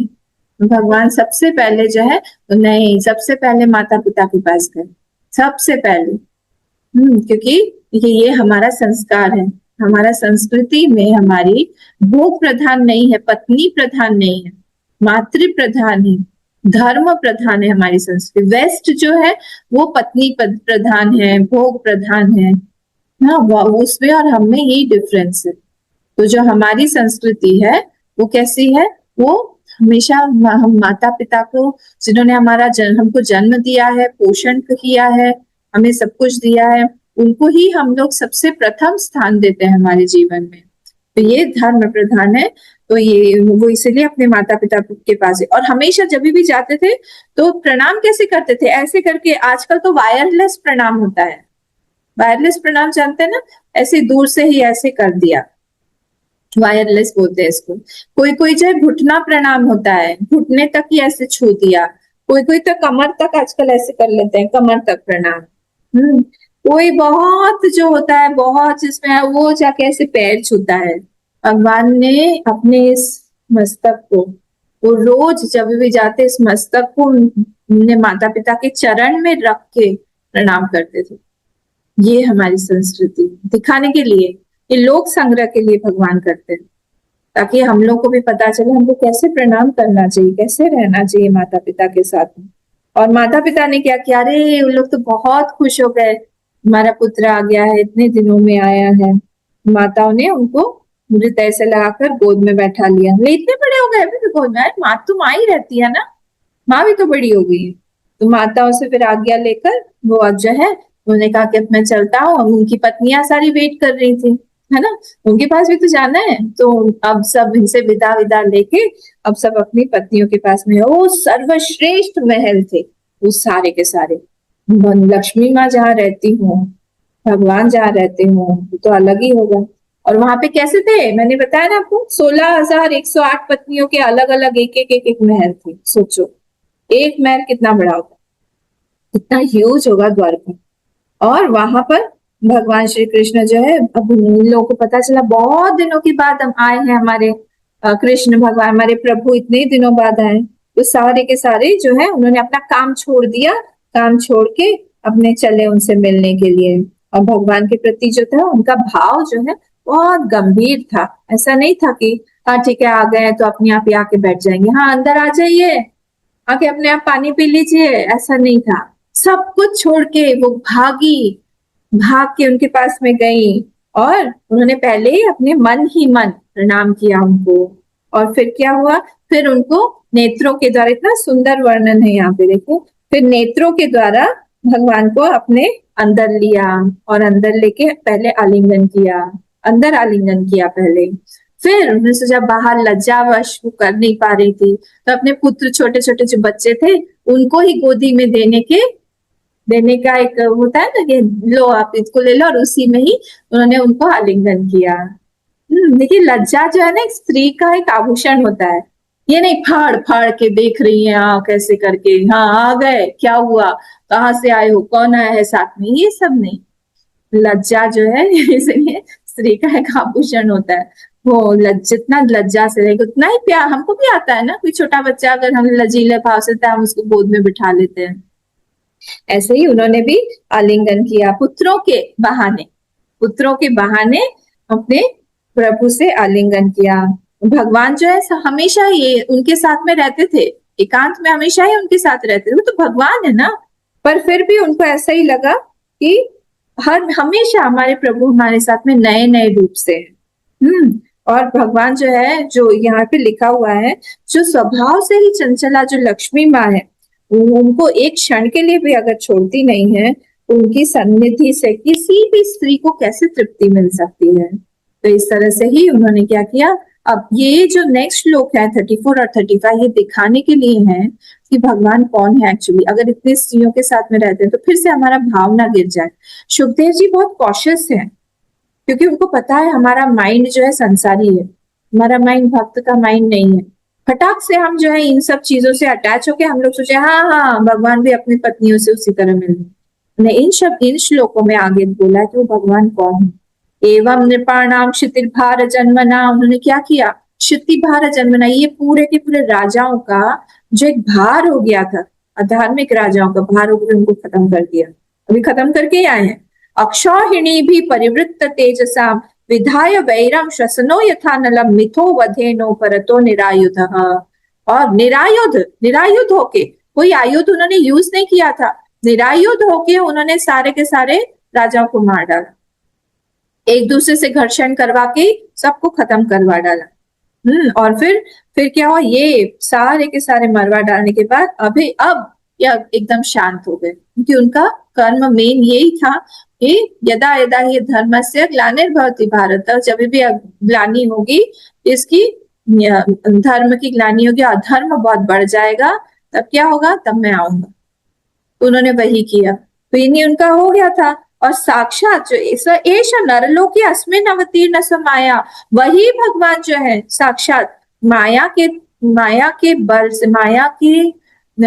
Speaker 1: भगवान सबसे पहले जो है, नहीं, सबसे पहले माता पिता के पास गए, सबसे पहले। क्योंकि ये हमारा संस्कार है, हमारा संस्कृति में हमारी भोग प्रधान नहीं है, पत्नी प्रधान नहीं है, मातृ प्रधान है, धर्म प्रधान है हमारी संस्कृति। वेस्ट जो है वो पत्नी प्रधान है, भोग प्रधान है, हाँ, उसमें और हम में यही डिफरेंस है। तो जो हमारी संस्कृति है वो कैसी है? वो हमेशा हम माता पिता को, जिन्होंने हमारा हमको जन्म दिया है, पोषण किया है, हमें सब कुछ दिया है, उनको ही हम लोग सबसे प्रथम स्थान देते हैं हमारे जीवन में। तो ये धर्म प्रधान है। तो ये वो इसलिए अपने माता पिता के पास है। और हमेशा जब भी जाते थे तो प्रणाम कैसे करते थे? ऐसे करके, आजकल तो वायरलेस प्रणाम होता है, वायरलेस प्रणाम जानते हैं ना, ऐसे दूर से ही ऐसे कर दिया, वायरलेस बोलते हैं इसको। कोई कोई जो है घुटना प्रणाम होता है, घुटने तक ही ऐसे छू दिया, कोई कोई तो कमर तक आजकल ऐसे कर लेते हैं, कमर तक प्रणाम। कोई बहुत जो होता है, बहुत जिसमें है, वो जाके ऐसे पैर छूता है। भगवान ने अपने इस मस्तक को, वो रोज जब भी जाते इस मस्तक को उन्हें माता पिता के चरण में रख के प्रणाम करते थे। ये हमारी संस्कृति दिखाने के लिए, ये लोक संग्रह के लिए भगवान करते हैं, ताकि हम लोग को भी पता चले हमको कैसे प्रणाम करना चाहिए, कैसे रहना चाहिए माता पिता के साथ में। और माता पिता ने क्या किया? अरे उन लोग तो बहुत खुश हो गए, हमारा पुत्र आ गया है, इतने दिनों में आया है। माताओं ने उनको मृत ऐसे लगाकर गोद में बैठा लिया। ले इतने बड़े हो गए अभी तो गोद में, माँ तो माँ ही रहती है ना, माँ भी तो बड़ी हो गई है। तो माताओं से फिर आज्ञा लेकर वो अब जो है उन्होंने कहा कि अब मैं चलता हूँ। उनकी पत्नियां सारी वेट कर रही थी, है ना, उनके पास भी तो जाना है। तो अब सब इनसे विदा विदा लेके अब सब अपनी पत्नियों के पास में, वो सर्वश्रेष्ठ महल थे वो सारे के सारे। लक्ष्मी माँ जहाँ रहती हूँ, भगवान जहाँ रहते हूँ, तो अलग ही होगा। और वहां पे कैसे थे? मैंने बताया ना आपको, 16,108 पत्नियों के अलग अलग एक एक महल थे। सोचो एक महल कितना बड़ा होगा, कितना ह्यूज होगा द्वारका। और वहां पर भगवान श्री कृष्ण जो है, अब इन लोगों को पता चला बहुत दिनों के बाद हम आए हैं, हमारे कृष्ण भगवान, हमारे प्रभु इतने दिनों बाद आए। तो सारे के सारे जो है उन्होंने अपना काम छोड़ दिया, काम छोड़ के अपने चले उनसे मिलने के लिए। और भगवान के प्रति जो था उनका भाव जो है बहुत गंभीर था। ऐसा नहीं था कि हाँ ठीक है आ गए तो अपने आप ही आके बैठ जाएंगे, हाँ अंदर आ जाइए, आके अपने आप पानी पी लीजिए, ऐसा नहीं था। सब कुछ छोड़ के वो भाग के उनके पास में गई और उन्होंने पहले ही अपने मन ही मन प्रणाम किया उनको। और फिर क्या हुआ, फिर उनको नेत्रों के द्वारा, इतना सुंदर वर्णन है यहाँ पे देखो, फिर नेत्रों के द्वारा भगवान को अपने अंदर लिया और अंदर लेके पहले आलिंगन किया, अंदर आलिंगन किया पहले। फिर उन्होंने सोचा, बाहर लज्जावश वो कर नहीं पा रही थी, तो अपने पुत्र छोटे छोटे जो बच्चे थे उनको ही गोदी में देने का एक होता है ना कि लो आप इसको ले लो, और उसी में ही उन्होंने उनको आलिंगन किया। देखिए लज्जा जो है ना एक स्त्री का एक आभूषण होता है। ये नहीं फाड़ फाड़ के देख रही है कैसे करके, हाँ आ गए, क्या हुआ, कहाँ से आए हो, कौन आया है साथ में, ये सब नहीं। लज्जा जो है इसलिए स्त्री का एक आभूषण होता है। वो जितना लज्जा से रहेगा उतना ही प्यार। हमको भी आता है ना, कोई छोटा बच्चा अगर हम लजीले भाव से हम उसको गोद में बिठा लेते हैं, ऐसे ही उन्होंने भी आलिंगन किया पुत्रों के बहाने अपने प्रभु से आलिंगन किया। भगवान जो है हमेशा ये उनके साथ में रहते थे, एकांत में हमेशा ही उनके साथ रहते थे, वो तो भगवान है ना। पर फिर भी उनको ऐसा ही लगा कि हमेशा हमारे प्रभु हमारे साथ में नए नए रूप से और भगवान जो है, जो यहाँ पे लिखा हुआ है, जो स्वभाव से ही चंचला जो लक्ष्मी माँ है, उनको एक क्षण के लिए भी अगर छोड़ती नहीं है, उनकी सन्निधि से किसी भी स्त्री को कैसे तृप्ति मिल सकती है। तो इस तरह से ही उन्होंने क्या किया। अब ये जो नेक्स्ट श्लोक है 34 और 35, ये दिखाने के लिए है कि भगवान कौन है एक्चुअली। अगर इतने स्त्रियों के साथ में रहते हैं तो फिर से हमारा भाव ना गिर जाए। शुभदेव जी बहुत कॉशियस है, क्योंकि उनको पता है हमारा माइंड जो है संसारी है, हमारा माइंड भक्त का माइंड नहीं है। फटाक से हम जो है इन सब चीजों से अटैच होके हम लोग सोचे हाँ भगवान भी अपनी पत्नियों से उसी तरह मिले। इन श्लोकों में आगे बोला कि वो भगवान कौन है। एवं नृपाणाम क्षितिर्भार जन्मना, उन्होंने क्या किया, क्षितिभार जन्मना, ये पूरे के पूरे राजाओं का जो एक भार हो गया था, अधार्मिक राजाओं का भार हो गया, उनको खत्म कर दिया। अभी खत्म करके ही आए हैं। अक्षौहिणी भी परिवृत्त तेजसा विधाय वैरम श्वसनो यथा नलम मिथो वधेनो परतो निरायुध। और निरायुध होके, कोई आयुध उन्होंने यूज नहीं किया था, निरायुध होके उन्होंने सारे के सारे राजाओं को मार डाला, एक दूसरे से घर्षण करवा के सबको खत्म करवा डाला। और फिर क्या हुआ, ये सारे के सारे मरवा डालने के बाद अब यह एकदम शांत हो गए, क्योंकि उनका कर्म मेन यही था कि यदा यदा ये धर्म से ग्लानिर्भवति भारत, जब भी ग्लानि होगी इसकी, धर्म की ग्लानि होगी, अधर्म बहुत बढ़ जाएगा, तब क्या होगा, तब मैं आऊंगा। उन्होंने वही किया, तो इन्हीं उनका हो गया था। और साक्षात जो एष नरलोके अस्मिन् अवतीर्ण स माया, वही भगवान जो है साक्षात माया के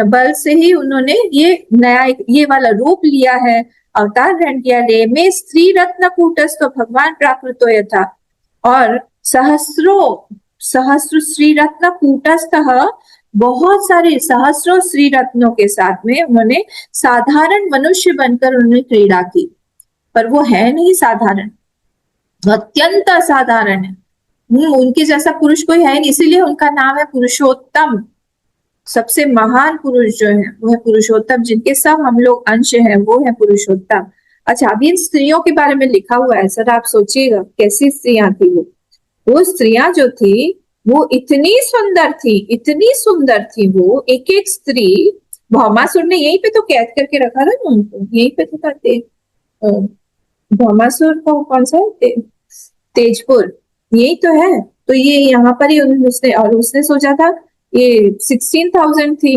Speaker 1: बल से ही उन्होंने ये वाला रूप लिया है, अवतार ग्रहण किया। रेमे स्त्री रत्न कूटस्थ भगवान प्राकृतो यथा, और सहस्र श्री रत्न कूटस्थ, बहुत सारे सहस्रों श्री रत्नों के साथ में उन्होंने साधारण मनुष्य बनकर उन्होंने क्रीड़ा की, पर वो है नहीं साधारण, अत्यंत असाधारण है। उनके जैसा पुरुष कोई है नहीं, इसीलिए उनका नाम है पुरुषोत्तम। सबसे महान पुरुष जो है वो है पुरुषोत्तम, जिनके सब हम लोग अंश हैं, वो है पुरुषोत्तम। अच्छा, अभी इन स्त्रियों के बारे में लिखा हुआ है, सर आप सोचिएगा कैसी स्त्रियां थी वो स्त्रियां जो थी वो इतनी सुंदर थी वो एक एक स्त्री। भौमासुर ने यहीं पे तो कैद करके रखा था उनको, यहीं पे तो था भौमासुर को, कौन सा तेजपुर, यही तो है। तो ये यहाँ पर ही उसने सोचा था ये 16,000 थी,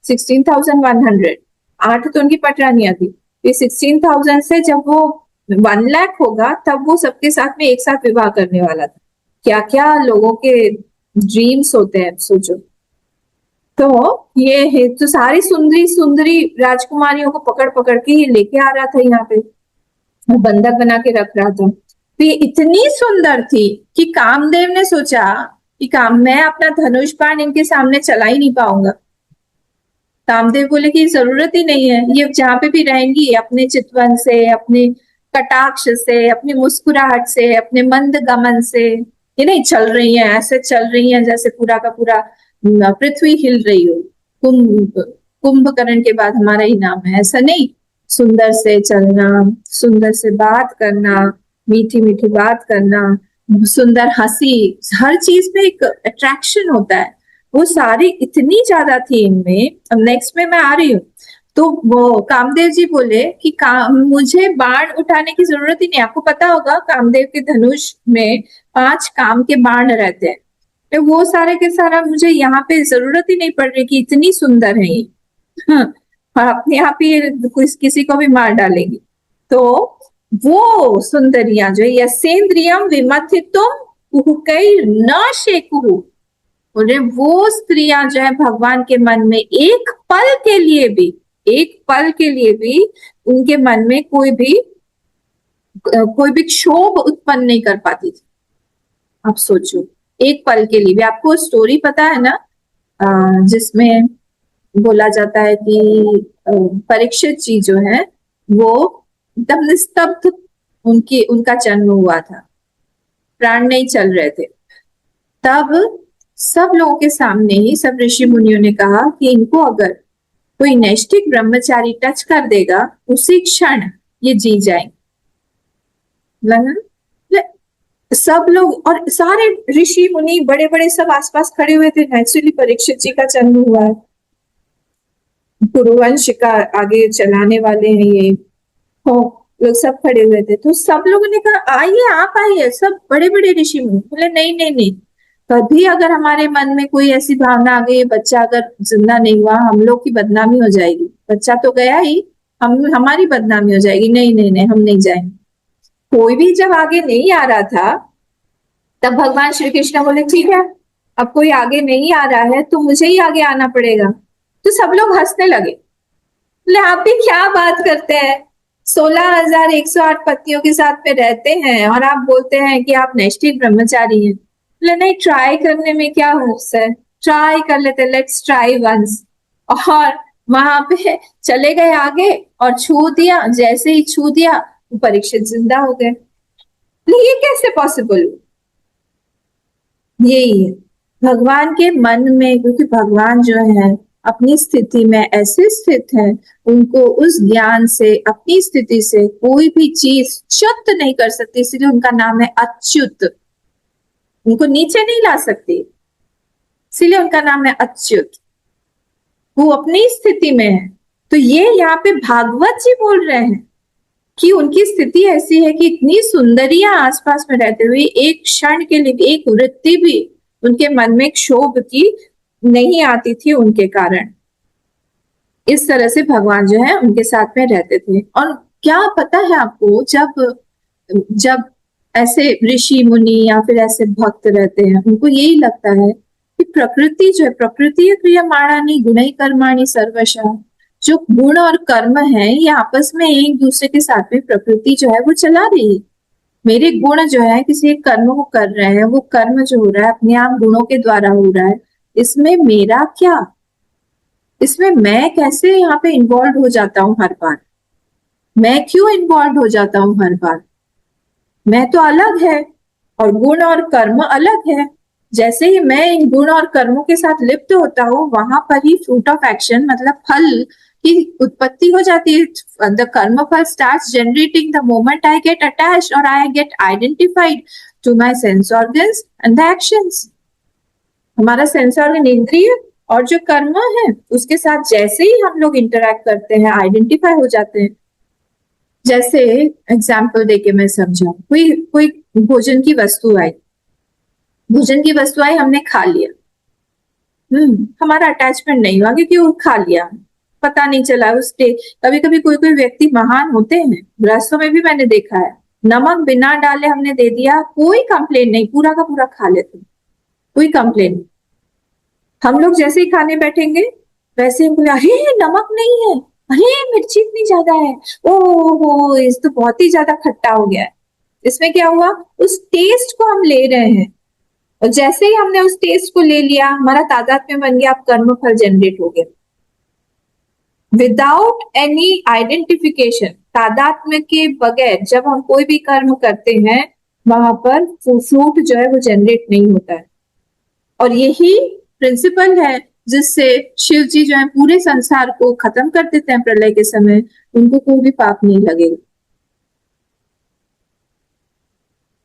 Speaker 1: 16,100, 8 तो उनकी पटरानियां थी। ये 16,000 से जब वो 1 लाख होगा तब वो सबके साथ में एक साथ विवाह करने वाला था। क्या क्या लोगों के ड्रीम्स होते हैं, सोचो। तो ये है, तो सारी सुंदरी राजकुमारियों को पकड़ पकड़ के ये लेके आ रहा था, यहाँ पे बंधक बना के रख रहा था। तो ये इतनी सुंदर थी कि कामदेव ने सोचा कि मैं अपना धनुष बाण इनके सामने चला ही नहीं पाऊंगा। कामदेव बोले कि जरूरत ही नहीं है, ये जहां पे भी रहेंगी अपने चितवन से, अपने कटाक्ष से, अपनी मुस्कुराहट से, अपने मंद गमन से, ये नहीं चल रही है, ऐसे चल रही है जैसे पूरा का पूरा पृथ्वी हिल रही हो। कुंभ कुंभकर्ण के बाद हमारा ही नाम है, ऐसा नहीं। सुंदर से चलना, सुंदर से बात करना, मीठी मीठी बात करना, सुंदर हंसी, हर चीज में एक अट्रैक्शन होता है। वो सारी इतनी ज्यादा थी इनमें। अब नेक्स्ट में मैं आ रही हूँ। तो वो कामदेव जी बोले कि मुझे बाण उठाने की जरूरत ही नहीं। आपको पता होगा कामदेव के धनुष में 5 काम के बाण रहते हैं। तो वो सारे के सारा मुझे यहाँ पे जरूरत ही नहीं पड़ रही कि इतनी सुंदर है ये। हाँ, और अपने आप ही किसी को भी मार डालेगी। तो वो सुंदरियां जो यसेंद्रियम विमथितुम कुहुकई न शेकुहु, बोले वो स्त्रियां जो है भगवान के मन में एक पल के लिए भी, एक पल के लिए भी उनके मन में कोई भी क्षोभ उत्पन्न नहीं कर पाती थी। आप सोचो, एक पल के लिए भी। आपको स्टोरी पता है ना, जिसमें बोला जाता है कि परीक्षित जी जो है वो एकदम निस्तब्ध उनका जन्म हुआ था, प्राण नहीं चल रहे थे। तब सब लोगों के सामने ही सब ऋषि मुनियों ने कहा कि इनको अगर कोई नैष्ठिक ब्रह्मचारी टच कर देगा उसी क्षण ये जी जाएंगे। लगा? सब लोग और सारे ऋषि मुनि बड़े बड़े सब आसपास खड़े हुए थे। नेचुरली परीक्षित जी का जन्म हुआ है, गुरुवंश का आगे चलाने वाले हैं ये, हो लोग सब खड़े हुए थे। तो सब लोगों ने कहा आइए, आप आइए, सब बड़े बड़े ऋषि मुनि। बोले नहीं नहीं नहीं, कभी अगर हमारे मन में कोई ऐसी भावना आ गई बच्चा अगर जिंदा नहीं हुआ हम लोग की बदनामी हो जाएगी, बच्चा तो गया ही, हमारी बदनामी हो जाएगी, नहीं नहीं नहीं हम नहीं जाएंगे। कोई भी जब आगे नहीं आ रहा था तब भगवान श्री कृष्ण बोले ठीक है, अब कोई आगे नहीं आ रहा है तो मुझे ही आगे आना पड़ेगा। तो सब लोग हंसने लगे। बोले आप भी क्या बात करते हैं, 16,108 पत्नियों के साथ में रहते हैं और आप बोलते हैं कि आप नैष्ठिक ब्रह्मचारी हैं। बोले नहीं, ट्राई करने में क्या होप्स है, ट्राई कर लेते, लेट्स ट्राई वंस। और वहां पे चले गए आगे और छू दिया, जैसे ही छू दिया परीक्षित जिंदा हो गए। ये कैसे पॉसिबल? यही है भगवान के मन में, क्योंकि भगवान जो है अपनी स्थिति में ऐसे स्थित है, उनको उस ज्ञान से, अपनी स्थिति से कोई भी चीज च्युत नहीं कर सकती, इसलिए उनका नाम है अच्युत। उनको नीचे नहीं ला सकती, इसीलिए उनका नाम है अच्युत। वो अपनी स्थिति में है। तो ये यहाँ पे भागवत जी बोल रहे हैं कि उनकी स्थिति ऐसी है कि इतनी सुंदरियां आसपास में रहते हुए एक क्षण के लिए, एक वृत्ति भी उनके मन में क्षोभ की नहीं आती थी उनके कारण। इस तरह से भगवान जो है उनके साथ में रहते थे। और क्या पता है आपको, जब जब ऐसे ऋषि मुनि या फिर ऐसे भक्त रहते हैं, उनको यही लगता है कि प्रकृति जो है, प्रकृति क्रियमाणानि गुणै कर्माणि सर्वशः, जो गुण और कर्म है ये आपस में एक दूसरे के साथ में प्रकृति जो है वो चला रही है। मेरे गुण जो है किसी एक कर्म को कर रहे हैं, वो कर्म जो हो रहा है अपने आप गुणों के द्वारा हो रहा है, इसमें मेरा क्या, इसमें मैं कैसे यहाँ पे इन्वॉल्व हो जाता हूँ हर बार, मैं क्यों इन्वॉल्व हो जाता हूँ हर बार? मैं तो अलग है और गुण और कर्म अलग है। जैसे ही मैं इन गुण और कर्मों के साथ लिप्त होता हूँ वहां पर ही फ्रूट ऑफ एक्शन मतलब फल की उत्पत्ति हो जाती है। The karma phal starts generating the moment I get attached और I get identified to my sense organs and the actions. हमारा सेंस ऑर्गन इंद्रिय और जो कर्म है उसके साथ जैसे ही हम लोग इंटरेक्ट करते हैं, आइडेंटिफाई हो जाते हैं। जैसे एग्जाम्पल देके मैं समझाऊं, कोई भोजन की वस्तु आई, भोजन की वस्तु आई, हमने खा लिया, हमारा अटैचमेंट नहीं हुआ क्योंकि वो खा लिया, पता नहीं चला उसके। कभी कभी कोई कोई व्यक्ति महान होते हैं, रसों में भी मैंने देखा है, नमक बिना डाले हमने दे दिया, कोई कंप्लेन नहीं, पूरा का पूरा खा लेते, कोई कंप्लेन नहीं। हम लोग जैसे ही खाने बैठेंगे वैसे ही अरे नमक नहीं है, अरे मिर्ची इतनी ज्यादा है, ओहो इस तो बहुत ही ज्यादा खट्टा हो गया है। इसमें क्या हुआ, उस टेस्ट को हम ले रहे हैं और जैसे ही हमने उस टेस्ट को ले लिया हमारा तादात्म्य बन गया, अब कर्म फल जनरेट हो गया विदाउट एनी आइडेंटिफिकेशन। तादात्म्य के बगैर जब हम कोई भी कर्म करते हैं वहां पर फ्रूट जो है वो जनरेट नहीं होता है। और यही प्रिंसिपल है जिससे शिव जी जो है पूरे संसार को खत्म कर देते हैं प्रलय के समय, उनको कोई भी पाप नहीं लगेगा।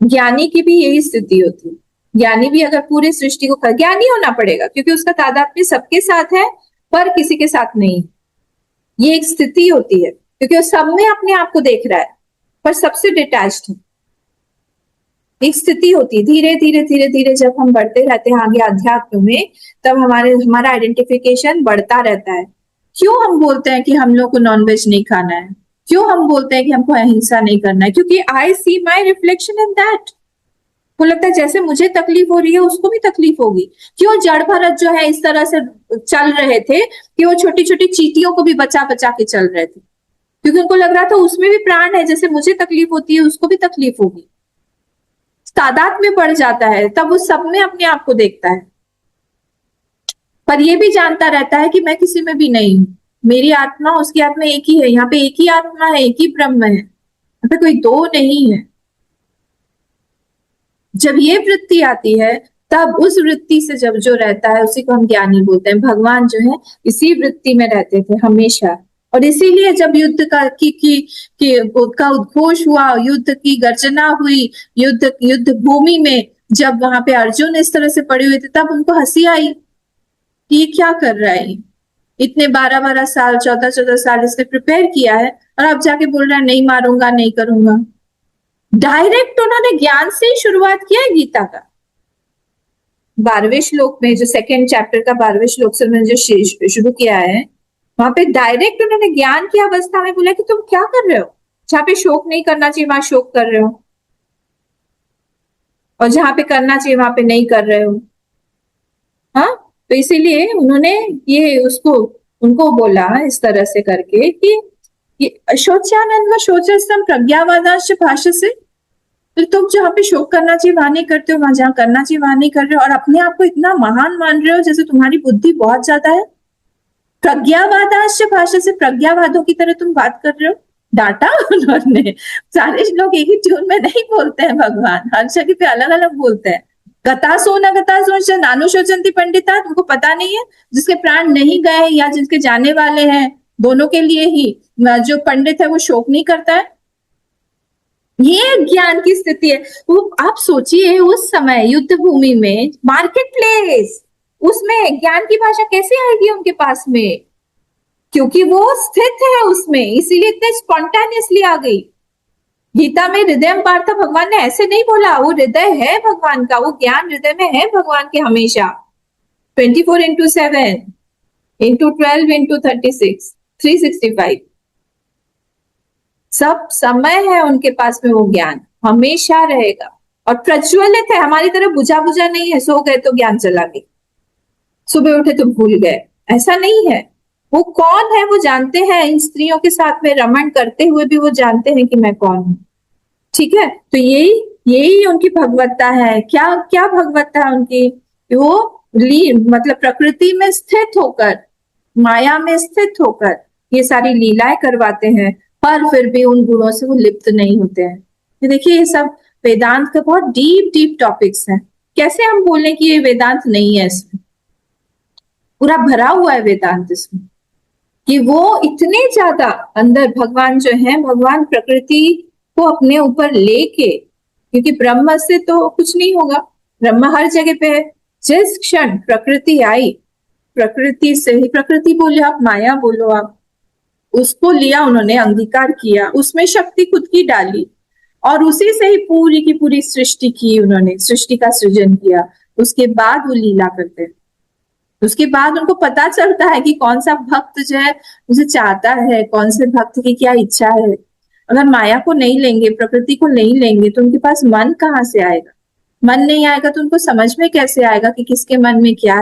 Speaker 1: ज्ञानी की भी यही स्थिति होती है। ज्ञानी भी अगर पूरी सृष्टि को, ज्ञानी होना पड़ेगा क्योंकि उसका तादात्म्य सबके साथ है पर किसी के साथ नहीं। ये एक स्थिति होती है क्योंकि वो सब में अपने आप को देख रहा है पर सबसे डिटैच्ड है। एक स्थिति होती है। धीरे धीरे धीरे धीरे जब हम बढ़ते रहते हैं आगे अध्यात्म में, तब हमारा आइडेंटिफिकेशन बढ़ता रहता है। क्यों हम बोलते हैं कि हम लोग को नॉनवेज नहीं खाना है, क्यों हम बोलते हैं कि हमको अहिंसा नहीं करना है, क्योंकि आई सी माई रिफ्लेक्शन इन दैट। को लगता है जैसे मुझे तकलीफ हो रही है उसको भी तकलीफ होगी। क्यों जड़ भरत जो है इस तरह से चल रहे थे कि वो छोटी छोटी चींटियों को भी बचा बचा के चल रहे थे, क्योंकि उनको लग रहा था उसमें भी प्राण है, जैसे मुझे तकलीफ होती है उसको भी तकलीफ होगी। तादाद में बढ़ जाता है, तब वो सब में अपने आप को देखता है, पर ये भी जानता रहता है कि मैं किसी में भी नहीं हूं, मेरी आत्मा उसकी आत्मा एक ही है, यहाँ पे एक ही आत्मा है, एक ही ब्रह्म है, यहाँ पे कोई दो नहीं है। जब ये वृत्ति आती है तब उस वृत्ति से जब जो रहता है उसी को हम ज्ञानी बोलते हैं। भगवान जो है इसी वृत्ति में रहते थे हमेशा, और इसीलिए जब युद्ध का उद्घोष हुआ, युद्ध की गर्जना हुई, युद्ध भूमि में जब वहां पे अर्जुन इस तरह से पड़े हुए थे, तब उनको हंसी आई कि ये क्या कर रहा है, इतने 12-12 साल 14-14 साल इसने प्रिपेयर किया है और अब जाके बोल रहा है नहीं मारूंगा नहीं करूंगा। डायरेक्ट उन्होंने ज्ञान से ही शुरुआत किया है गीता का। 12वें श्लोक में, जो सेकेंड चैप्टर का 12वें श्लोक से मैंने जो शुरू किया है, वहां पे डायरेक्ट उन्होंने ज्ञान की अवस्था में बोला कि तुम क्या कर रहे हो, जहां पे शोक नहीं करना चाहिए वहां शोक कर रहे हो, और जहां पे करना चाहिए वहां पे नहीं कर रहे हो। हाँ, तो इसीलिए उन्होंने ये उनको बोला इस तरह से करके कि शोचानन्व शोचस्तम प्रज्ञावादाश्च भाषसे, तो तुम जहाँ पे शोक करना चाहिए वहां नहीं करते हो, वहां जहाँ करना चाहिए वहां नहीं कर रहे हो, और अपने आप को इतना महान मान रहे हो जैसे तुम्हारी बुद्धि बहुत ज्यादा है। प्रज्ञावादाश्च भाषा से, प्रज्ञावादों की तरह तुम बात कर रहे हो। डांटा उन्होंने। सारे लोग एक ही ट्यून में नहीं बोलते हैं भगवान, हर जगह पे अलग अलग बोलते हैं। गतासो न गतासो नानु शोचंती पंडिता, तुमको पता नहीं है जिसके प्राण नहीं गए या जिसके जाने वाले हैं, दोनों के लिए ही जो पंडित है वो शोक नहीं करता है। ये ज्ञान की स्थिति है। वो आप सोचिए उस समय युद्ध भूमि में, मार्केट प्लेस, उसमें ज्ञान की भाषा कैसे आएगी उनके पास में, क्योंकि वो स्थित है उसमें, इसीलिए इतने स्पॉन्टेनियसली आ गई। गीता में हृदय पार्थ भगवान ने ऐसे नहीं बोला, वो हृदय है भगवान का, वो ज्ञान हृदय में है भगवान के हमेशा। 24/7 into 12 into 36 365 सब समय है उनके पास में, वो ज्ञान हमेशा रहेगा और प्रज्वलित है, हमारी तरह बुझा बुझा नहीं है, सो गए तो ज्ञान चला गया, सुबह उठे तो भूल गए, ऐसा नहीं है। वो कौन है वो जानते हैं, इन स्त्रियों के साथ में रमण करते हुए भी वो जानते हैं कि मैं कौन हूं। ठीक है, तो यही उनकी भगवत्ता है। क्या क्या भगवत्ता है उनकी, वो मतलब प्रकृति में स्थित होकर, माया में स्थित होकर ये सारी लीलाएं करवाते हैं, पर फिर भी उन गुणों से वो लिप्त नहीं होते हैं। तो देखिए ये सब वेदांत का बहुत डीप टॉपिक्स हैं। कैसे हम बोलें कि ये वेदांत नहीं है, इसमें पूरा भरा हुआ है वेदांत इसमें, कि वो इतने ज्यादा अंदर भगवान जो है, भगवान प्रकृति को अपने ऊपर लेके, क्योंकि ब्रह्म से तो कुछ नहीं होगा, ब्रह्म हर जगह पे है। जिस क्षण प्रकृति आई, प्रकृति से ही, प्रकृति बोले आप, माया बोलो आप, उसको लिया उन्होंने, अंगीकार किया, उसमें शक्ति खुद की डाली और उसी से ही पूरी की पूरी सृष्टि की उन्होंने, सृष्टि का सृजन किया। उसके बाद वो लीला करते हैं, उसके बाद उनको पता चलता है कि कौन सा भक्त जो है उसे चाहता है, कौन से भक्त की क्या इच्छा है। अगर माया को नहीं लेंगे, प्रकृति को नहीं लेंगे, तो उनके पास मन कहाँ से आएगा, मन नहीं आएगा तो उनको समझ में कैसे आएगा कि किसके मन में क्या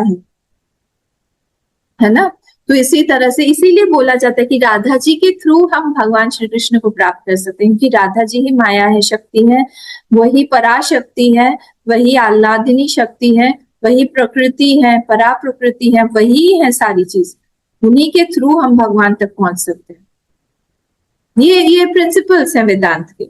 Speaker 1: है ना। तो इसी तरह से, इसीलिए बोला जाता है कि राधा जी के थ्रू हम भगवान श्री कृष्ण को प्राप्त कर सकते हैं, क्योंकि राधा जी ही माया है, शक्ति है, वही पराशक्ति है, वही आह्लादिनी शक्ति है, वही प्रकृति है, परा प्रकृति है, वही है सारी चीज। उन्हीं के थ्रू हम भगवान तक पहुंच सकते हैं। ये प्रिंसिपल्स हैं वेदांत के।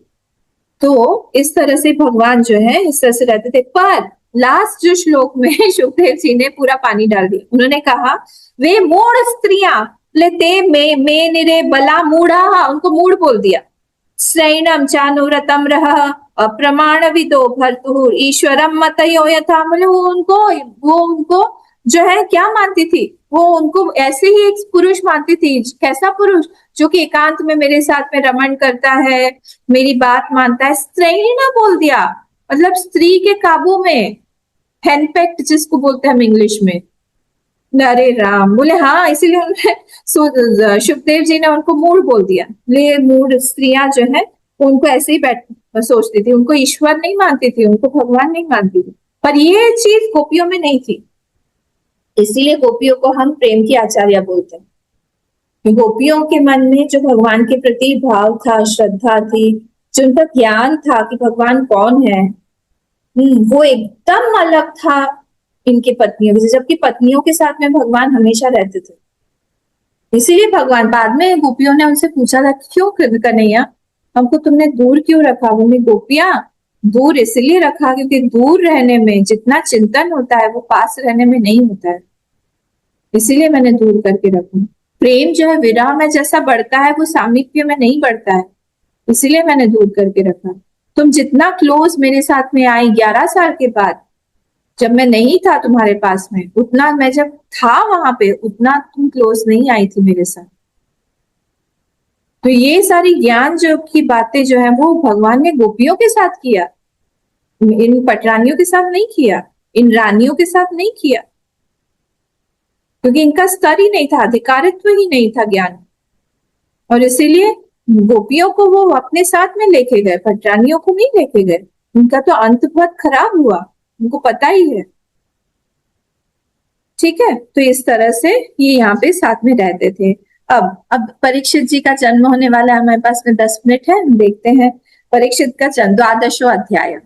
Speaker 1: तो इस तरह से भगवान जो है इस तरह से रहते थे, पर लास्ट जो श्लोक में सुखदेव जी ने पूरा पानी डाल दिया। उन्होंने कहा वे मूढ़ स्त्रियां लेते मे निरे बला मूढ़ा, उनको मूढ़ बोल दिया। श्रैणम चानुव्रतम रह अप्रमाण विदो भर्तुर ईश्वरम मतयो यथा, मतलब वो उनको जो है क्या मानती थी, वो उनको ऐसे ही एक पुरुष मानती थी। कैसा पुरुष? जो कि एकांत में मेरे साथ में रमण करता है, मेरी बात मानता है। स्त्रैण बोल दिया, मतलब स्त्री के काबू में, हैंडपेक्ट जिसको बोलते हैं हम इंग्लिश में। अरे राम, बोले हाँ, इसीलिए उन्होंने सुखदेव जी ने उनको मूढ़ बोल दिया। ये मूढ़ स्त्रियां जो है उनको ऐसे ही सोचती थी, उनको ईश्वर नहीं मानती थी, उनको भगवान नहीं मानती थी। पर ये चीज गोपियों में नहीं थी, इसीलिए गोपियों को हम प्रेम की आचार्य बोलते हैं। गोपियों के मन में जो भगवान के प्रति भाव था, श्रद्धा थी, जो उनका ज्ञान था कि भगवान कौन है, वो एकदम अलग था इनकी पत्नियों से, जबकि पत्नियों के साथ में भगवान हमेशा रहते थे। इसीलिए भगवान, बाद में गोपियों ने उनसे पूछा था क्यों कन्हैया हमको तुमने दूर क्यों रखा? बोले गोपियां, दूर इसलिए रखा क्योंकि दूर रहने में जितना चिंतन होता है वो पास रहने में नहीं होता है, इसीलिए मैंने दूर करके रखा। प्रेम जो है विरह में जैसा बढ़ता है वो सामीप्य में नहीं बढ़ता है, इसीलिए मैंने दूर करके रखा। तुम जितना क्लोज मेरे साथ में आई 11 साल के बाद, जब मैं नहीं था तुम्हारे पास में, उतना मैं जब था वहां पे उतना तुम क्लोज नहीं आई थी मेरे साथ। तो ये सारी ज्ञान जो की बातें जो है वो भगवान ने गोपियों के साथ किया, इन पटरानियों के साथ नहीं किया, इन रानियों के साथ नहीं किया, क्योंकि इनका स्तर ही नहीं था, अधिकारित्व ही नहीं था ज्ञान। और इसीलिए गोपियों को वो अपने साथ में लेके गए, पटरानियों को नहीं लेके गए। उनका तो अंत बहुत खराब हुआ, उनको पता ही है। ठीक है, तो इस तरह से ये यहाँ पे साथ में रहते थे। अब परीक्षित जी का जन्म होने वाला है, हमारे पास में 10 मिनट है, हम देखते हैं परीक्षित का जन्म। 12वां अध्याय।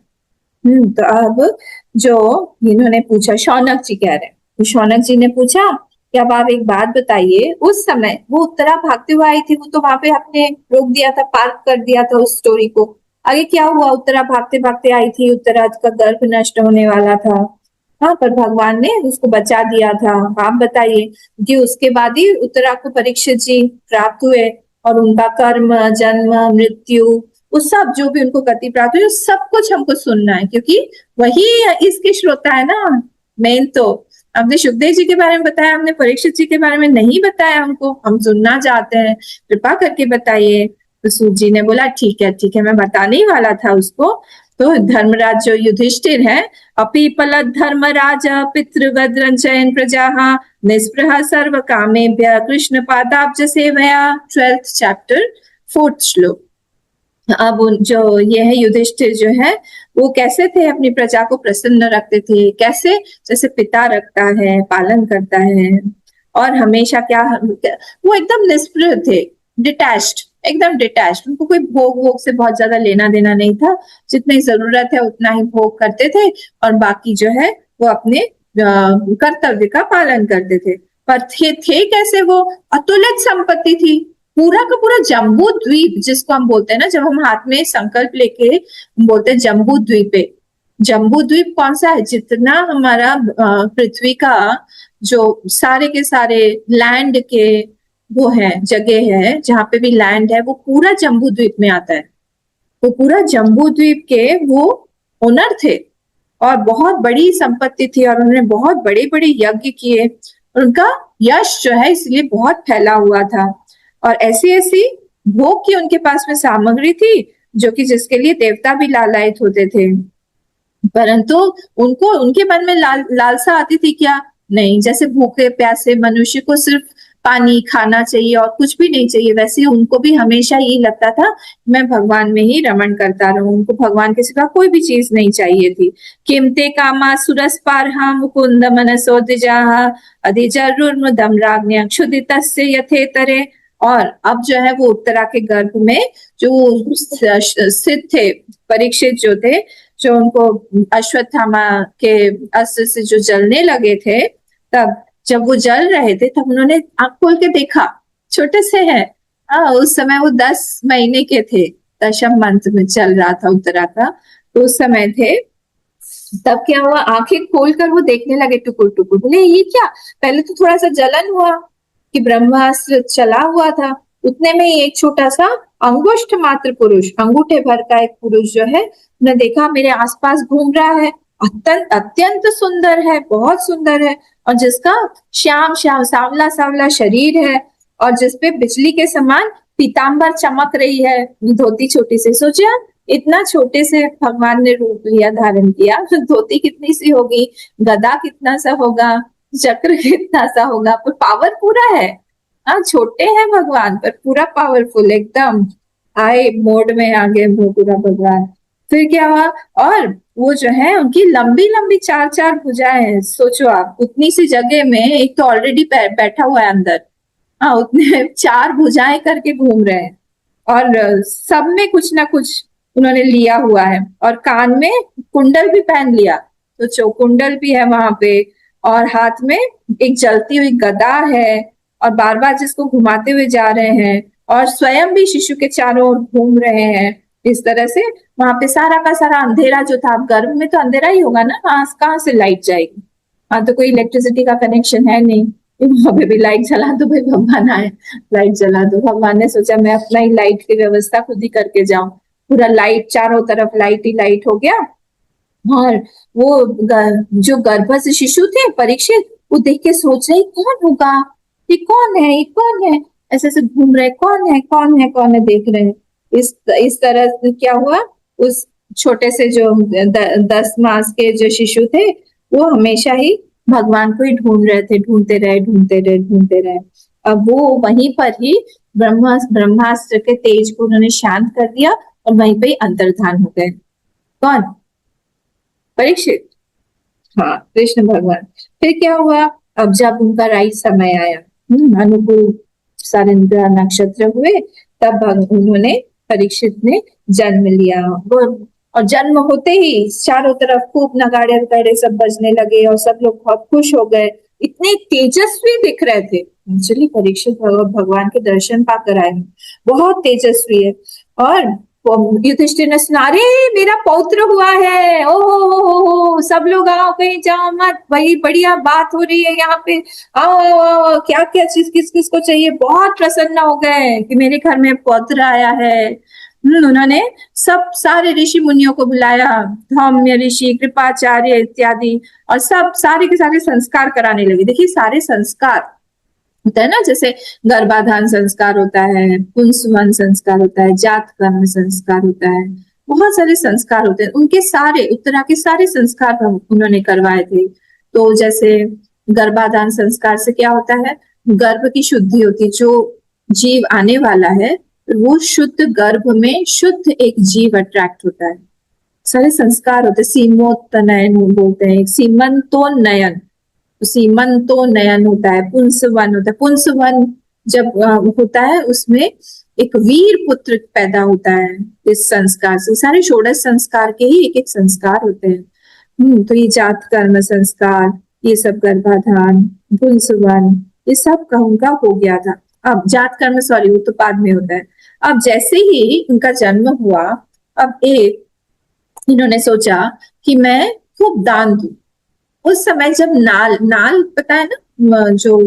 Speaker 1: तो अब जो इन्होंने पूछा, शौनक जी कह रहे हैं, तो शौनक जी ने पूछा कि अब आप एक बात बताइए, उस समय वो उत्तरा भागते हुए आई थी, वो तो वहां पे आपने रोक दिया था, पार्क कर दिया था उस स्टोरी को। आगे क्या हुआ? उत्तरा भागते भागते आई थी, उत्तरा का गर्भ नष्ट होने वाला था, हाँ, पर भगवान ने उसको बचा दिया था। आप बताइए कि उसके बाद ही उत्तरा को परीक्षित जी प्राप्त हुए, और उनका कर्म, जन्म, मृत्यु, उस सब जो भी उनको गति प्राप्त हुई, सब कुछ हमको सुनना है, क्योंकि वही इसके श्रोता है ना मेन। तो हमने सुखदेव जी के बारे में बताया, हमने परीक्षित जी के बारे में नहीं बताया, हमको हम सुनना चाहते हैं, कृपा करके बताइए। तो सूत जी ने बोला ठीक है, मैं बताने ही वाला था उसको। तो धर्मराज जो युधिष्ठिर है, अपीपल धर्मराज पितृवद रंजयन प्रजा निस्पृह सर्व कामेभ्य कृष्ण पादाब्ज सेवया। 12th चैप्टर 4th श्लोक। अब जो ये है युधिष्ठिर जो है वो कैसे थे, अपनी प्रजा को प्रसन्न रखते थे, कैसे जैसे पिता रखता है, पालन करता है, और हमेशा क्या, वो एकदम निष्पृह थे, डिटैच्ड, एकदम डिटैच्ड। उनको कोई भोग से बहुत ज्यादा लेना देना नहीं था, जितनी जरूरत है उतना ही भोग करते थे, और बाकी जो है वो अपने कर्तव्य का पालन करते थे। पर थे कैसे वो? अतुलित संपत्ति थी, पूरा का पूरा जम्बू द्वीप जिसको हम बोलते हैं ना, जब हम हाथ में संकल्प लेके बोलते हैं जम्बू द्वीपे। जम्बू द्वीप कौन सा है? जितना हमारा पृथ्वी का जो सारे के सारे लैंड के वो है, जगह है जहाँ पे भी लैंड है, वो पूरा जम्बू द्वीप में आता है। वो पूरा जम्बू द्वीप के वो ओनर थे, और बहुत बड़ी संपत्ति थी, और उन्होंने बहुत बड़े बड़े यज्ञ किए, और उनका यश जो है इसलिए बहुत फैला हुआ था। और ऐसी ऐसी भोग की उनके पास में सामग्री थी जो कि जिसके लिए देवता भी लालायित होते थे, परंतु उनको उनके मन में लालसा आती थी क्या? नहीं, जैसे भूखे प्यासे मनुष्य को सिर्फ पानी खाना चाहिए और कुछ भी नहीं चाहिए, वैसे उनको भी हमेशा यही लगता था मैं भगवान में ही रमण करता रहूं, उनको भगवान के सिवा कोई भी चीज नहीं चाहिए थी। किमते कामा सुरस पारहा मुकुंद मनसो द्विजाः अधिजरुर्मुदम राज्ञा क्षुदितस्य यथेतरे। और अब जो है वो उत्तरा के गर्भ में जो स्थित थे परीक्षित जो थे, जो उनको अश्वत्थामा के अस्त्र से जो जलने लगे थे, तब जब वो जल रहे थे तब उन्होंने आंख खोल के देखा, छोटे से हैं, उस समय वो 10 महीने के थे, 10th मंथ में चल रहा था उत्तरा का, तो उस समय थे। तब क्या हुआ, आंखें खोलकर वो देखने लगे टुकुर टुकुर, बोले ये क्या। पहले तो थोड़ा सा जलन हुआ कि ब्रह्मास्त्र चला हुआ था, उतने में ही एक छोटा सा अंगुष्ठ मात्र पुरुष, अंगूठे भर का एक पुरुष जो है, ने देखा मेरे आसपास घूम रहा है, अत्यंत अत्यंत सुंदर है, बहुत सुंदर है, और जिसका श्याम श्याम सांवला सांवला शरीर है, और जिसपे बिजली के समान पीतांबर चमक रही है, धोती छोटी सी। सोचा इतना छोटे से भगवान ने रूप लिया, धारण किया, धोती कितनी सी होगी, गदा कितना सा होगा, चक्र कितना सा होगा, पर पावर पूरा है। हाँ, छोटे हैं भगवान पर पूरा पावरफुल, एकदम हाई मोड में आ गए वो पूरा भगवान। फिर क्या हुआ, और वो जो है उनकी लंबी लंबी चार चार भुजाएं हैं। सोचो आप, उतनी सी जगह में एक तो ऑलरेडी बैठा हुआ है अंदर, हाँ, उतने चार भुजाएं करके घूम रहे हैं, और सब में कुछ ना कुछ उन्होंने लिया हुआ है, और कान में कुंडल भी पहन लिया, तो कुंडल भी है वहां पे, और हाथ में एक जलती हुई गदा है, और बार बार जिसको घुमाते हुए जा रहे हैं, और स्वयं भी शिशु के चारों ओर घूम रहे हैं। इस तरह से वहां पे सारा का सारा अंधेरा जो था, अब गर्भ में तो अंधेरा ही होगा ना, वहां कहाँ से लाइट जाएगी, हाँ तो कोई इलेक्ट्रिसिटी का कनेक्शन है नहीं, वहां पे भी लाइट जला दो भाई, भगवान आए लाइट जला दो। भगवान ने सोचा मैं अपना ही लाइट की व्यवस्था खुद ही करके जाऊं, पूरा लाइट चारों तरफ लाइट ही लाइट हो गया। और वो जो गर्भस्थ शिशु थे परीक्षित, वो देख के सोच रहे कौन होगा, ये कौन है, ये कौन है, ऐसे ऐसे घूम रहे, कौन है कौन है कौन है, देख रहे हैं। इस तरह से क्या हुआ, उस छोटे से जो 10 मास के जो शिशु थे, वो हमेशा ही भगवान को ही ढूंढ रहे थे, ढूंढते रहे ढूंढते रहे ढूंढते रहे। अब वो वहीं पर ही ब्रह्मास्त्र के तेज को उन्होंने शांत कर दिया, और वहीं पे ही अंतर्धान हो गए। कौन, परीक्षित, हाँ कृष्ण भगवान। फिर क्या हुआ, अब जब उनका राइट समय आया, अनुकूल सारे नक्षत्र हुए, तब उन्होंने, परीक्षित ने जन्म लिया। वो, और जन्म होते ही चारों तरफ खूब नगाड़े वगाड़े सब बजने लगे, और सब लोग बहुत खुश हो गए, इतने तेजस्वी दिख रहे थे। एक्चुअली परीक्षित भगवान के दर्शन पाकर आए, बहुत तेजस्वी है। और युधिष्ठिर ने सुना, अरे मेरा पौत्र हुआ है, ओ सब लोग आओ, कहीं जाओ मत, वही बढ़िया बात हो रही है यहाँ पे, आओ आओ आओ, क्या क्या चीज किस किस को चाहिए, बहुत प्रसन्न हो गए कि मेरे घर में पौत्र आया है। उन्होंने सब सारे ऋषि मुनियों को बुलाया, धौम्य ऋषि, कृपाचार्य इत्यादि, और सब सारे के सारे संस्कार कराने लगे। देखिए सारे संस्कार होता है ना, जैसे गर्भाधान संस्कार होता है, पुंसवन संस्कार होता है, जात कर्म संस्कार होता है, बहुत सारे संस्कार होते हैं, उनके सारे उत्तरा के सारे संस्कार उन्होंने करवाए थे। तो जैसे गर्भाधान संस्कार से क्या होता है, गर्भ की शुद्धि होती है, जो जीव आने वाला है वो शुद्ध गर्भ में शुद्ध एक जीव अट्रैक्ट होता है, सारे संस्कार होते हैं। सीमोत्तनयन बोलते हैं, सीमंतोन्नयन, सीमंतो नयन होता है, पुंसवन होता है, पुंसवन जब होता है उसमें एक वीर पुत्र पैदा होता है इस संस्कार से। सारे षोडश संस्कार के ही एक एक संस्कार होते हैं। तो ये जात कर्म संस्कार, ये सब गर्भाधान, पुंसवन, ये सब का उनका हो गया था। अब जात कर्म, सॉरी, उत्पाद में होता है। अब जैसे ही उनका जन्म हुआ, अब एक इन्होंने सोचा कि मैं खूब दान दूं। उस समय जब नाल नाल पता है ना, जो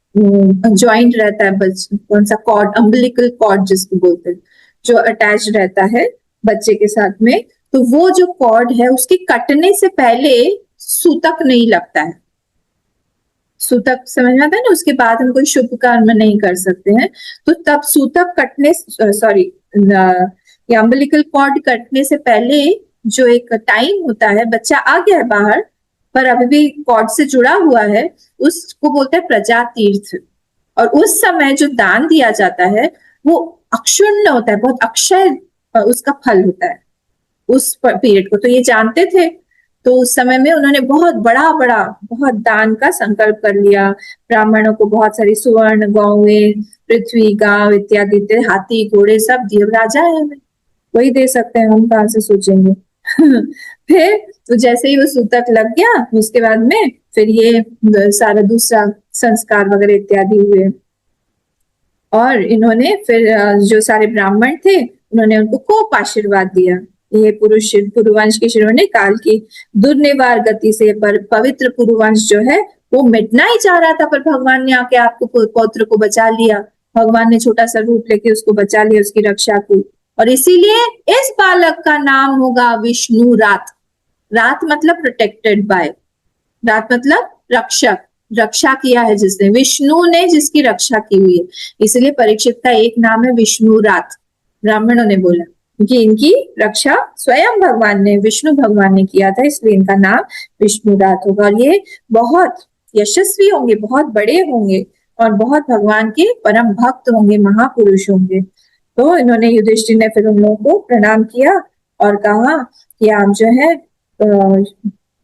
Speaker 1: ज्वाइंट रहता है, कौन सा कॉर्ड, अम्बिलिकल कॉर्ड जिसको बोलते हैं, जो अटैच रहता है बच्चे के साथ में, तो वो जो कॉर्ड है उसके कटने से पहले सूतक नहीं लगता है। सूतक समझ में आता है ना, उसके बाद हम कोई शुभ कर्म नहीं कर सकते हैं, तो तब सूतक कटने, सॉरी, अम्बिलिकल कॉर्ड कटने से पहले जो एक टाइम होता है, बच्चा आ गया है बाहर पर अभी भी कॉर्ड से जुड़ा हुआ है, उसको बोलते हैं प्रजा तीर्थ। और उस समय जो दान दिया जाता है वो अक्षुण्ण होता है, बहुत अक्षय उसका फल होता है उस पीरियड को। तो ये जानते थे, तो उस समय में उन्होंने बहुत बड़ा बड़ा बहुत दान का संकल्प कर लिया। ब्राह्मणों को बहुत सारी सुवर्ण, गौवें, पृथ्वी, गांव इत्यादि, हाथी घोड़े सब दिए। राजा है हमें, वही दे सकते हैं, हम कहाँ से सोचेंगे। फिर तो जैसे ही वो सूतक लग गया, उसके बाद में फिर ये सारा दूसरा संस्कार वगैरह इत्यादि हुए। और इन्होंने फिर जो सारे ब्राह्मण थे उन्होंने उनको खूब आशीर्वाद दिया ये पुरुवंश के शिरोमणि काल की दुर्निवार गति से पवित्र पुरुवंश जो है वो मिटना ही चाह रहा था, पर भगवान ने आके आपको पौत्र को बचा लिया। भगवान ने छोटा सा रूप लेके उसको बचा लिया, उसकी रक्षा की। और इसीलिए इस बालक का नाम होगा विष्णु रात। रात मतलब प्रोटेक्टेड बाय, रात मतलब रक्षक, रक्षा किया है जिसने, विष्णु ने जिसकी रक्षा की हुई है। इसलिए परीक्षित का एक नाम है विष्णु रात, ब्राह्मणों ने बोला, क्योंकि इनकी रक्षा स्वयं भगवान ने, विष्णु भगवान ने किया था, इसलिए इनका नाम विष्णु रात होगा। और ये बहुत यशस्वी होंगे, बहुत बड़े होंगे और बहुत भगवान के परम भक्त होंगे, महापुरुष होंगे। तो इन्होंने, युधिष्ठिर ने फिर उन लोगों को प्रणाम किया और कहा कि आप जो है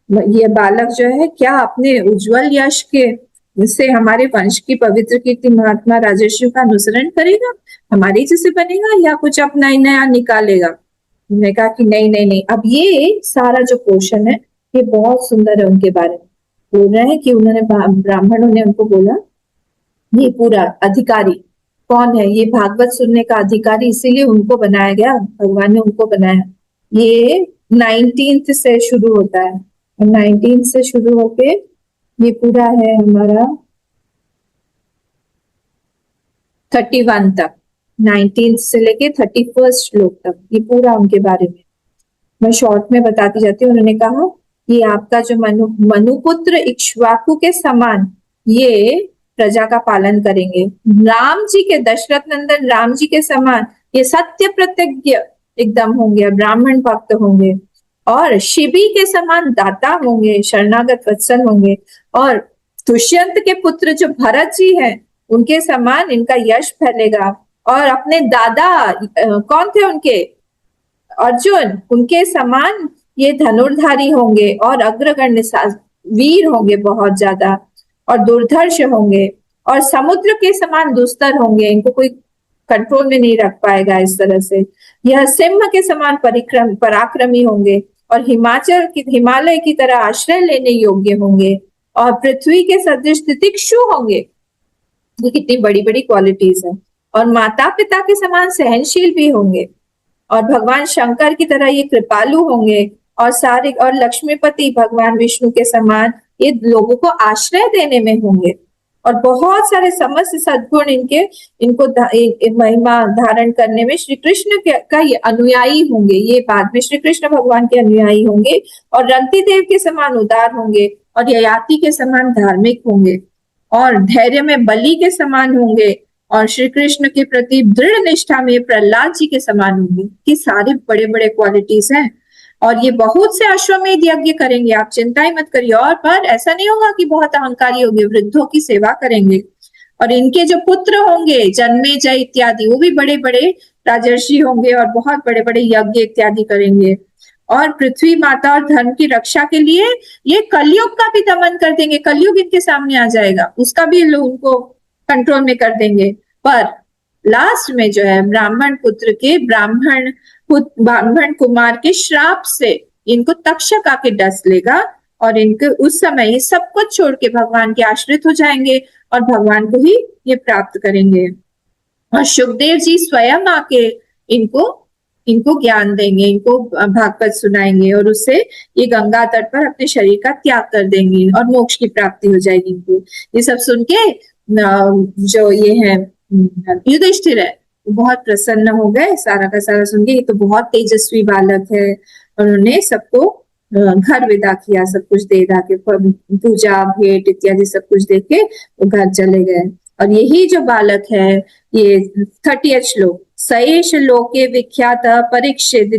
Speaker 1: ये बालक जो है क्या अपने उज्जवल यश के से हमारे वंश की पवित्र कीर्ति महात्मा राजर्षियों का अनुसरण करेगा, हमारे जैसे बनेगा, या कुछ अपना ही नया निकालेगा। उन्होंने कहा कि नहीं नहीं नहीं। अब ये सारा जो पोर्शन है ये बहुत सुंदर है, उनके बारे में बोल रहे हैं कि उन्होंने, ब्राह्मणों ने उनको बोला, ये पूरा अधिकारी कौन है, ये भागवत सुनने का अधिकारी, इसीलिए उनको बनाया गया, भगवान ने उनको बनाया। ये 19th से शुरू होता है, 19th से शुरू होके ये पूरा है हमारा 31 तक, 19th से लेके 31st श्लोक तक, ये पूरा उनके बारे में मैं शॉर्ट में बताती जाती हूँ। उन्होंने कहा कि आपका जो मनुपुत्र इक्ष्वाकु के समान ये प्रजा का पालन करेंगे, राम जी के, दशरथ नंदन राम जी के समान ये सत्य प्रतिज्ञ एकदम होंगे, ब्राह्मण भक्त होंगे, और शिबी के समान दाता होंगे, शरणागत वत्सल होंगे, और दुष्यंत के पुत्र जो भरत जी हैं उनके समान इनका यश फैलेगा। और अपने दादा कौन थे उनके, अर्जुन, उनके समान ये धनुर्धारी होंगे और अग्रगण्य वीर होंगे बहुत ज्यादा, और दुर्धर्ष होंगे, और समुद्र के समान दुस्तर होंगे, इनको कोई कंट्रोल में नहीं रख पाएगा इस तरह से। यह सिंह के समान पराक्रमी होंगे, और हिमालय की तरह आश्रय लेने योग्य होंगे, और पृथ्वी के सदृश तितिक्षु होंगे। ये कितनी बड़ी बड़ी क्वालिटीज है। और माता पिता के समान सहनशील भी होंगे, और भगवान शंकर की तरह ये कृपालु होंगे, और लक्ष्मीपति भगवान विष्णु के समान ये लोगों को आश्रय देने में होंगे, और बहुत सारे समस्त सद्गुण इनको महिमा धारण करने में श्री कृष्ण का ये अनुयायी होंगे। ये बाद में श्री कृष्ण भगवान के अनुयायी होंगे, और रंती देव के समान उदार होंगे, और ययाति के समान धार्मिक होंगे, और धैर्य में बलि के समान होंगे, और श्री कृष्ण के प्रति दृढ़ निष्ठा में प्रहलाद जी के समान होंगे। ये सारे बड़े बड़े क्वालिटीज हैं। और ये बहुत से अश्वमेध यज्ञ करेंगे, आप चिंता ही मत करिए। और पर ऐसा नहीं होगा कि बहुत अहंकारी होंगे, वृद्धों की सेवा करेंगे। और इनके जो पुत्र होंगे जन्मेजय इत्यादि, वो भी बड़े बड़े राजर्षि होंगे और बहुत बड़े बड़े यज्ञ इत्यादि करेंगे। और पृथ्वी माता और धर्म की रक्षा के लिए ये कलयुग का भी दमन कर देंगे। कलयुग इनके सामने आ जाएगा, उसका भी लोग उनको कंट्रोल में कर देंगे। पर लास्ट में जो है ब्राह्मण कुमार के श्राप से इनको तक्षक आके डस लेगा, और इनके उस समय सब कुछ छोड़ के भगवान के आश्रित हो जाएंगे और भगवान को ही ये प्राप्त करेंगे। और सुखदेव जी स्वयं आके इनको ज्ञान देंगे, इनको भागवत सुनाएंगे, और उससे ये गंगा तट पर अपने शरीर का त्याग कर देंगे और मोक्ष की प्राप्ति हो जाएगी इनको। ये सब सुन के जो ये है युधिष्ठिर है बहुत प्रसन्न हो गए, सारा का सारा सुन के। ये तो बहुत तेजस्वी बालक है। उन्होंने सबको घर विदा किया, सब कुछ दे दा के, पूजा भेंट इत्यादि सब कुछ दे के वो घर चले गए। और यही जो बालक है, ये 30th श्लोक, सएष लोके विख्यात परीक्षित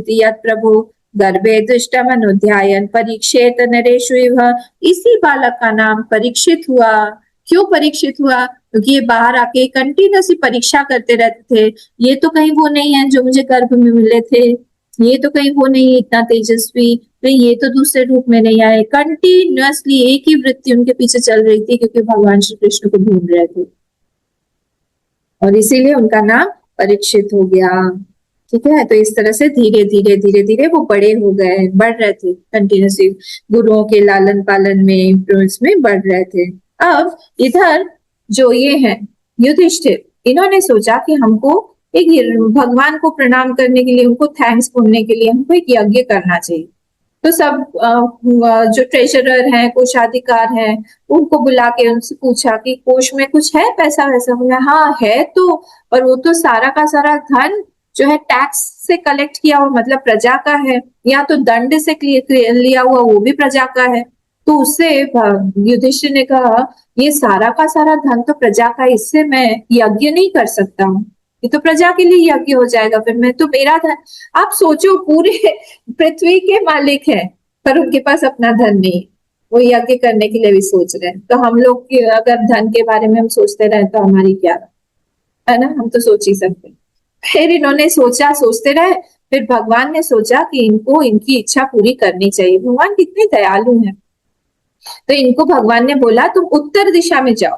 Speaker 1: प्रभु गर्भे दृष्टम अनुध्यायन परीक्षेत नरेषु इव। इसी बालक का नाम परीक्षित हुआ। क्यों परीक्षित हुआ? क्योंकि ये बाहर आके कंटिन्यूसली परीक्षा करते रहते थे, ये तो कहीं वो नहीं है जो मुझे गर्भ में मिले थे, ये तो कहीं वो नहीं इतना तेजस्वी, नहीं ये तो दूसरे रूप में नहीं आए। कंटिन्यूसली एक ही वृत्ति उनके पीछे चल रही थी, क्योंकि भगवान श्री कृष्ण को ढूंढ रहे थे, और इसीलिए उनका नाम परीक्षित हो गया। ठीक है, तो इस तरह से धीरे धीरे धीरे धीरे वो बड़े हो गए, बढ़ रहे थे कंटिन्यूसली, गुरुओं के लालन पालन में, इंफ्लुएंस में बढ़ रहे थे। अब इधर जो ये है युधिष्ठिर, इन्होंने सोचा कि हमको एक भगवान को प्रणाम करने के लिए, उनको थैंक्स बोलने के लिए हमको एक यज्ञ करना चाहिए। तो सब जो ट्रेजरर हैं, कोषाधिकार हैं, उनको बुला के उनसे पूछा कि कोष में कुछ है पैसा वैसा? बोला हाँ है तो, पर वो तो सारा का सारा धन जो है टैक्स से कलेक्ट किया हुआ, मतलब प्रजा का है, या तो दंड से लिया हुआ वो भी प्रजा का है। तो उससे युधिष्ठिर ने कहा ये सारा का सारा धन तो प्रजा का, इससे मैं यज्ञ नहीं कर सकता हूँ, ये तो प्रजा के लिए यज्ञ हो जाएगा, फिर मैं तो मेरा धन। आप सोचो, पूरे पृथ्वी के मालिक हैं पर उनके पास अपना धन नहीं, वो यज्ञ करने के लिए भी सोच रहे हैं। तो हम लोग की अगर धन के बारे में हम सोचते रहे तो हमारी क्या है ना, हम तो सोच ही सकते हैं। फिर इन्होंने सोचा, सोचते रहे, फिर भगवान ने सोचा कि इनको इनकी इच्छा पूरी करनी चाहिए। भगवान कितने दयालु हैं। तो इनको भगवान ने बोला तुम उत्तर दिशा में जाओ,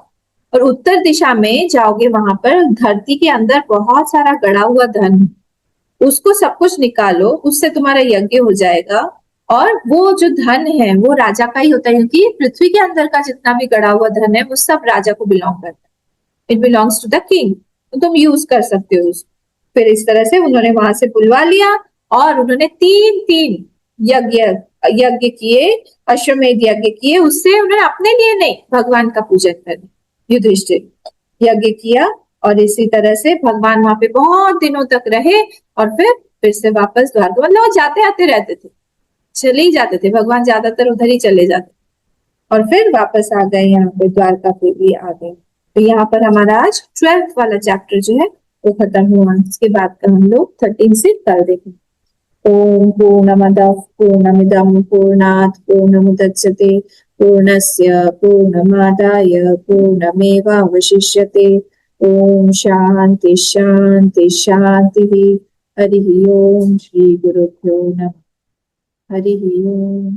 Speaker 1: और उत्तर दिशा में जाओगे, वहां पर धरती के अंदर बहुत सारा गड़ा हुआ धन है, उसको सब कुछ निकालो, उससे तुम्हारा यज्ञ हो जाएगा। और वो जो धन है वो राजा का ही होता है, क्योंकि पृथ्वी के अंदर का जितना भी गड़ा हुआ धन है वो सब राजा को बिलोंग करता है। It belongs to the king, तो तुम यूज कर सकते हो उसको। फिर इस तरह से उन्होंने वहां से बुलवा लिया, और उन्होंने तीन तीन यज्ञ यज्ञ किए, अश्वमेध यज्ञ किए। उससे उन्होंने अपने लिए नहीं, भगवान का पूजन करने युधिष्ठिर यज्ञ किया। और इसी तरह से भगवान वहां पे बहुत दिनों तक रहे, और फिर से वापस द्वारका, मतलब जाते आते रहते थे, चले ही जाते थे, भगवान ज्यादातर उधर ही चले जाते, और फिर वापस आ गए यहाँ पे, द्वारका पे भी आ गए। तो यहाँ पर हमारा आज 12th वाला चैप्टर जो है वो खत्म हुआ। इसके बाद का हम लोग 13 से कल देखेंगे। ओम पूर्णमदः पूर्णमिदं पूर्णात् पूर्णमुदच्यते पूर्णस्य पूर्णमादाय पूर्णमेवावशिष्यते। ओम शांति शांति शांति। हरि ओम। श्री गुरुभ्यो नमः। हरि ओम।